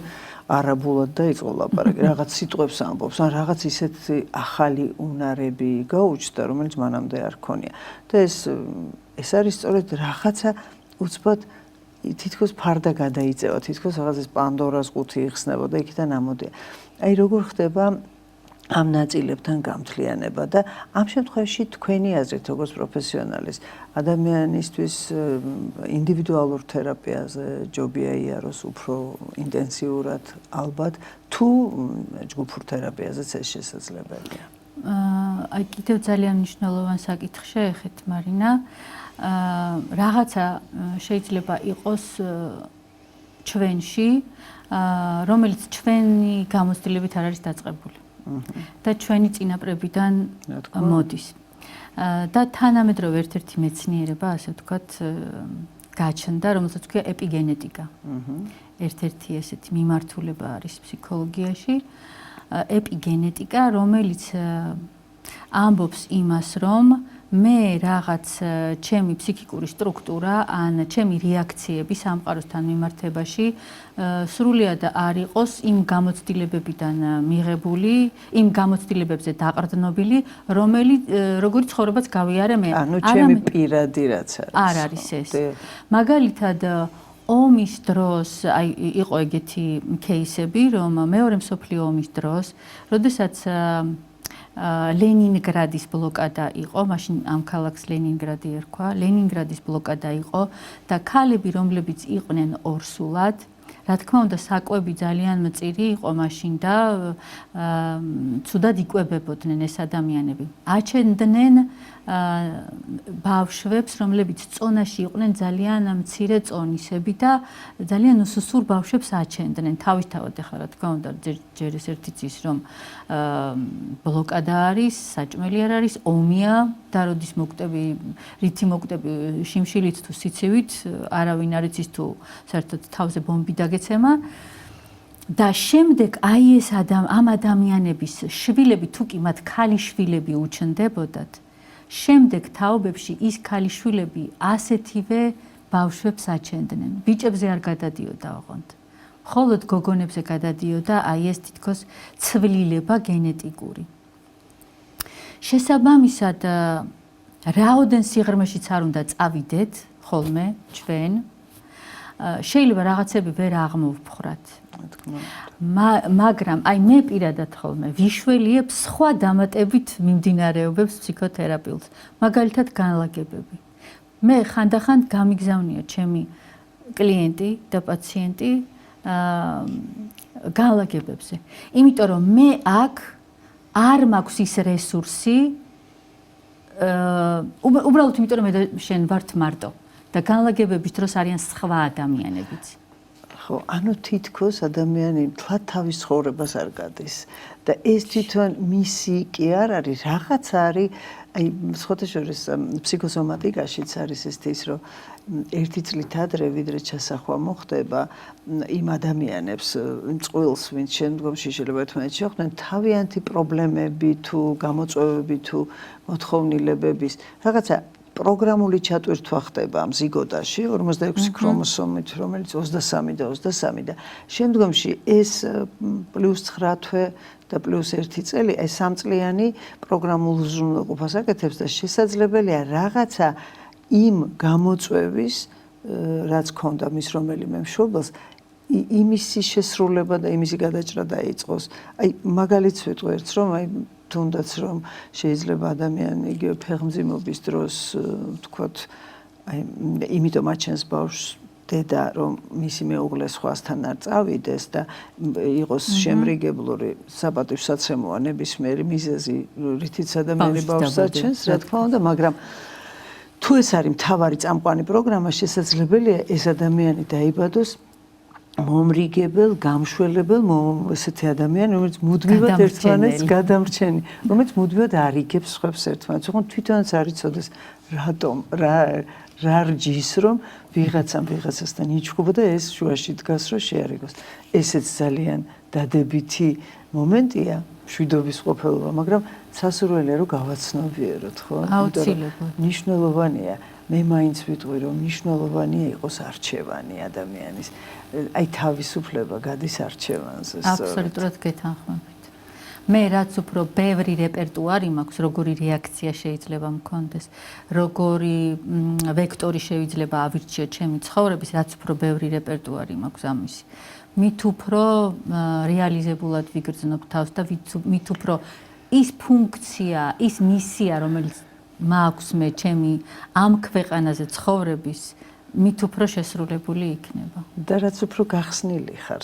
არაბულად დაიწყო ლაპარაკი, რაღაც სიტყვებს ამბობს, ან რაღაც ისეთი ახალი უნარები გაუჩნდა, რომელიც მანამდე არ ქონია. და ეს არის სწორედ რაღაცა უცბად თითქოს ფარდა გადაიწევა, თითქოს რაღაცის პანდორას ყუთი იხსნებოდა, იქიდან ამოდია. აი როგორ ხდება ამ ნაწილებთან გამთლიანება და ამ შემთხვევაში თქვენი აზრით როგორც პროფესიონალის ადამიანისთვის ინდივიდუალურ თერაპიაზე ჯობია იაროს უფრო ინტენსიურად ალბათ თუ ჯგუფურ თერაპიაზეც ეს შესაძლებელია. აი კიდევ ძალიან მნიშვნელოვან საკითხს შეეხეთ მარინა. რაღაცა შეიძლება იყოს ჩვენში, რომელიც ჩვენი გამოცდილებით არ არის დაწყებული. და ჩვენი წინაპრებიდან მოდის. და თანამედროვე ერთ-ერთი მეცნიერება, ასე ვთქვათ, გაჩნდა, რომელსაც ქვია ეპიგენეტიკა. ერთ-ერთი ესეთი მიმართულება არის ფსიქოლოგიაში, ეპიგენეტიკა, რომელიც ამბობს იმას, რომ მე რაღაც ჩემი ფსიქიკური სტრუქტურა ან ჩემი რეაქციები სამყაროსთან მიმართებაში სრულიად არ იყოს იმ გამოცდილებებიდან მიღებული, იმ გამოცდილებებზე დაყრდნობილი, როგორიც ცხოვრებაც გავიარე მე. ანუ ჩემი პირადი რაც არის. არ არის ეს. მაგალითად ომის დროს, აი იყო ეგეთი кейსები, რომ მეორე მსოფლიო ომის დროს, როდესაც ლენინგრადის ბლოკადა იყო, მაშინ ამ ქალაქს ლენინგრადი ერქვა, ლენინგრადის ბლოკადა იყო და ქალები, რომლებიც იყვნენ ორსულად, რა თქმა უნდა, საკვები ძალიან მწირი იყო მაშინ და ცუდად იკვებებოდნენ ეს ადამიანები. აჩენდნენ ბავშვებს, რომლებიც წონაში იყვნენ ძალიან მცირე წონისები და ძალიან უსუსურ ბავშვებს აჩენდნენ. თავისთავად ახლა რა თქმა უნდა, ჯერ ეს ერთი წის რომ ბლოკადა არის, საჭმელი არ არის, ომია და როდის მოკვდები, რითი მოკვდები, შიმშილით თუ სიცივით, არავინ არ იცის თუ საერთოდ თავზე ბომბი დაგეცემა. და შემდეგ აი ეს ამ ადამიანების შვილები, თუ კი მათ ქალიშვილები უჩნდებოდათ, შემდეგ თაობებში ის ქალიშვილები ასეთივე ბავშვებს აჩენდნენ. ბიჭებზე არ გადადიოდა ოღონდ. მხოლოდ გოგონებზე გადადიოდა აი ეს თითქოს ცვლილება გენეტიკური. შესაბამისად, რაოდენ სიღრმეშიც არ უნდა წავიდეთ ხოლმე ჩვენ, შეიძლება რაღაცები ვერ აღმოვფხრათ. მაგრამ აი მე პირადად ხოლმე ვიშველიებ სხვა დამატებით მიმდინარეობებს ფსიქოთერაპიულს, მაგალითად განლაგებები. მე ხანდახან გამიგზავნია ჩემი კლიენტი და პაციენტი განლაგებებზე. იმიტომ რომ მე აქ არ მაქვს ის რესურსი, უბრალოდ იმიტომ რომ მე და შენ ვართ მარტო და განლაგებების დროს არიან სხვა ადამიანებიც. ხო, ანუ თითქოს ადამიანი მთლად თავის ცხოვრებას არ გადის და ეს თვითონ მისი კი არ არის, რაღაც არის, აი სხვათა შორის ფსიქოსომატიკაშიც არის ეს რომ ერთი წლით ადრე ვიდრე ჩასახვა მოხდება იმ ადამიანებს, იმ წყვილს, ვინც შემდგომში შეიძლება ერთმანეთს შეხვდნენ, თავიანთი პრობლემები თუ გამოწვევები თუ მოთხოვნილებების რაღაცა პროგრამული ჩატვირთვა ხდება ამ ზიგოტაში 46 ქრომოსომით, რომელიც 23 და 23 და შემდგომში ეს +9 თვე და +1 წელი, ეს 3 წლიანი პროგრამულ უზრუნველყოფას აკეთებს და შესაძლებელია რაღაცა იმ გამოწვევის, რაც ქონდა მის რომელიმე მშობელს, იმისი შესრულება და იმისი გადაჭრა დაიწყოს. აი მაგალითს ვიტყვი ერთს, რომ აი თუნდაც რომ შეიძლება ადამიანი იგივე ფეხმძიმობის დროს ვთქვათ, აი იმიტომ აჩენს ბავშვს დედა, რომ მისი მეუღლე სხვასთან არ წავიდეს და იყოს შემრიგებლური საპატივსაცემოა ნებისმიერი მიზეზი, რითიც ადამიანი ბავშვს აჩენს, რა თქმა უნდა, მაგრამ თუ ეს არის მთავარი წამყვანი პროგრამა, შესაძლებელია ეს ადამიანი დაიბადოს მომრიგებელ, გამშველებელ, ესეთი ადამიანი, რომელიც მუდმივად ერთმანეთს გადამრჩენი, რომელიც მუდმივად არიგებს სხვებს ერთმანეთს. ოღონდ თვითონაც არ იცოდეს რატომ, რა რჯის, რომ ვიღაცასთან იჩხუბა და ეს შუაში დგას, რომ შეარიგოს. ესეც ძალიან დადებითი მომენტია, მშვიდობის ყოფილობა, მაგრამ სასურველია, რომ გავაცნობიეროთ, ხო? აუცილებლად. მნიშვნელოვანია. მე მაინც ვიტყვი, რომ მნიშვნელოვანია იყოს არჩევანი ადამიანის. აი თავისუფლება გადის არჩევანზე. აბსოლუტურად გეთანხმებით. მე რაც უფრო ბევრი რეპერტუარი მაქვს, როგორი რეაქცია შეიძლება მქონდეს, როგორი ვექტორი შეიძლება ავირჩიო ჩემი ცხოვრების, რაც უფრო ბევრი რეპერტუარი მაქვს ამისი. მით უფრო რეალიზებულად ვიგრძნობ თავს და მით უფრო ის ფუნქცია, ის მისია, რომელიც მაქვს მე ჩემი ამ ქვეყანაზე ცხოვრების, მით უფრო შესრულებული იქნება. და რაც უფრო გახსნილი ხარ,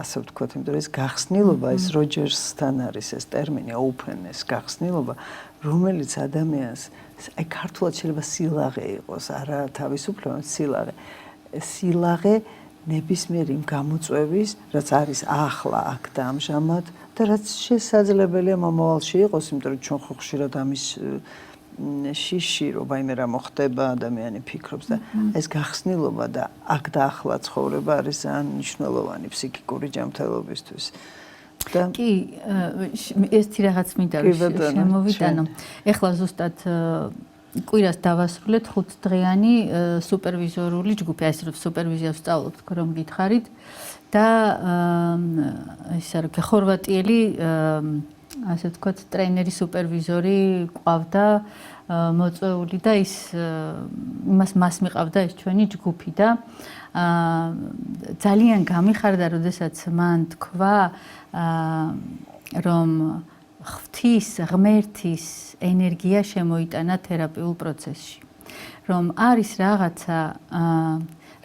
ასე ვთქვათ, იმიტომ რომ ეს გახსნილობა, ეს როჯერსთან არის ეს ტერმინი openness, გახსნილობა, რომელიც ადამიანს, აი ქართულად შეიძლება სილაღე იყოს, არა თავისუფლება, სილაღე. სილაღე ნებისმიერ იმ გამოწვევის, რაც არის ახლა აქ და ამჟამად და რაც შესაძლებელია მომავალში იყოს, იმიტომ რომ ჩვენ ხო ხშირად ამის შიში რომ აიმე რა მოხდება, ადამიანი ფიქრობს და ეს გახსნილობა და აქ და ახლა ცხოვრება არის ძალიან მნიშვნელოვანი ფსიქიკური ჯანმრთელობისთვის. და კი, ერთი რაღაც მინდა შემოვიტანო. ეხლა ზუსტად კვირას დავასრულეთ 5 დღიანი სუპერვიზორული ჯგუფი, ეს რომ სუპერვიზიას ვსწავლობთ, რომ გითხარით და ისე რომ ხორვატიელი ასე ვთქვათ, ტრეინერი, სუპერვიზორი ყავდა მოწვეული და მას მიყავდა ეს ჩვენი ჯგუფი და ძალიან გამიხარდა, როდესაც მან თქვა, რომ ღვთის, ღმერთის ენერგია შემოიტანა თერაპიულ პროცესში. რომ არის რაღაცა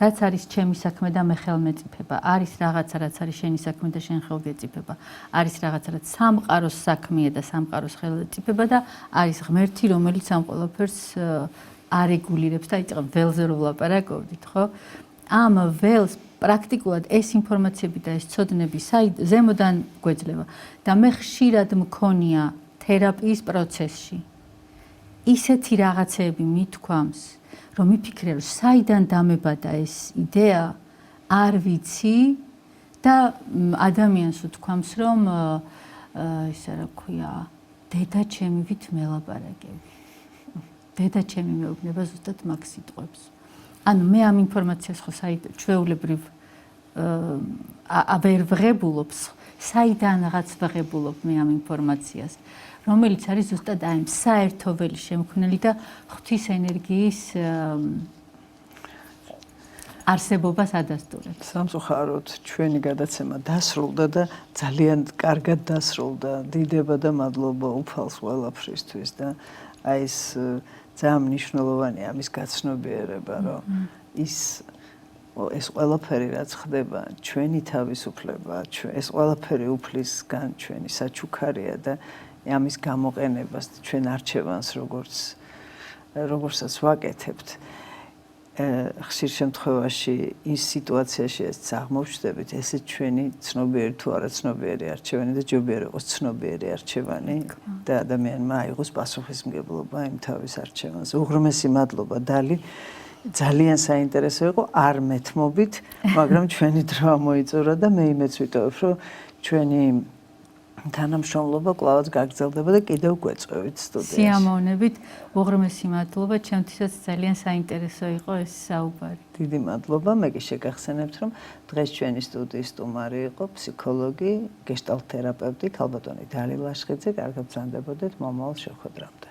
რაც არის ჩემი საქმე და მე ხელმეწიფება, არის რაღაცა, რაც არის შენი საქმე და შენ ხელმეწიფება, არის რაღაცა, რაც სამყაროს საქმეა და სამყაროს ხელმეწიფება და არის ღმერთი, რომელიც ამ ყველაფერს არეგულირებს და იწევს ველზე რო ვლაპარაკობდით, ხო? ამ ველს პრაქტიკულად ეს ინფორმაციები და ეს ცოდნები ზემოდან გვეძლევა და მე ხშირად მქონია თერაპიის პროცესში ისეთი რაღაცეები მithქვამს, რომ მიფიქრე, რომ საიდან დამებადა ეს იდეა, არ ვიცი და ადამიანს უთქვამს, რომ ისა რა ქვია, დედა ჩემივით მელაპარაკები. დედა ჩემი მეუბნება ზუსტად მაგ სიტყვებს. ანუ მე ამ ინფორმაციას ხო ჩვეულებრივ ვერ ვღებულობს, საიდანღაც ვღებულობ მე ამ ინფორმაციას, რომელიც არის ზუსტად აი საერთო ველის შემქმნელი და ღვთის ენერგიის არსებობას ადასტურებს. სამწუხაროდ ჩვენი გადაცემა დასრულდა და ძალიან კარგად დასრულდა. დიდება და მადლობა უფალს ყველაფრისთვის და აი ეს ძალიან მნიშვნელოვანია ამის გაცნობიერება, რომ ეს ყველაფერი რაც ხდება, ჩვენი თავისუფლება, ეს ყველაფერი უფლისგან ჩვენი საჩუქარია და ამის გამოყენებას ჩვენ არჩევანს როგორცაც ვაკეთებთ. ხშირ შემთხვევაში ის სიტუაციაში ეს აღმოჩნდებით, ესეც ჩვენი ცნობიერი თუ არა ცნობიერი არჩევანი და ჯობია იყოს ცნობიერი არჩევანი და ადამიანმა აიღოს პასუხისმგებლობა იმ თავის არჩევანზე. უღრმესი მადლობა დალი. ძალიან საინტერესო იყო, არ მეთმობით, მაგრამ ჩვენი დრო მოიწურა და მე იმეც ვიტოვებ, რომ ჩვენი თანამშრომლობა კვლავაც გაგრძელდება და კიდევ გვეწევით სტუდიაში. სიამოვნებით, უღრმესი მადლობა, ჩემთვისაც ძალიან საინტერესო იყო ეს საუბარი. დიდი მადლობა, მე კი შეგახსენებთ, რომ დღეს ჩვენი სტუდიის სტუმარი იყო ფსიქოლოგი, გეშტალტ თერაპევტი ქალბატონი დალი ლაშხიძე. კარგად ბრძანდებოდეთ მომავალ შეხვედრამდე.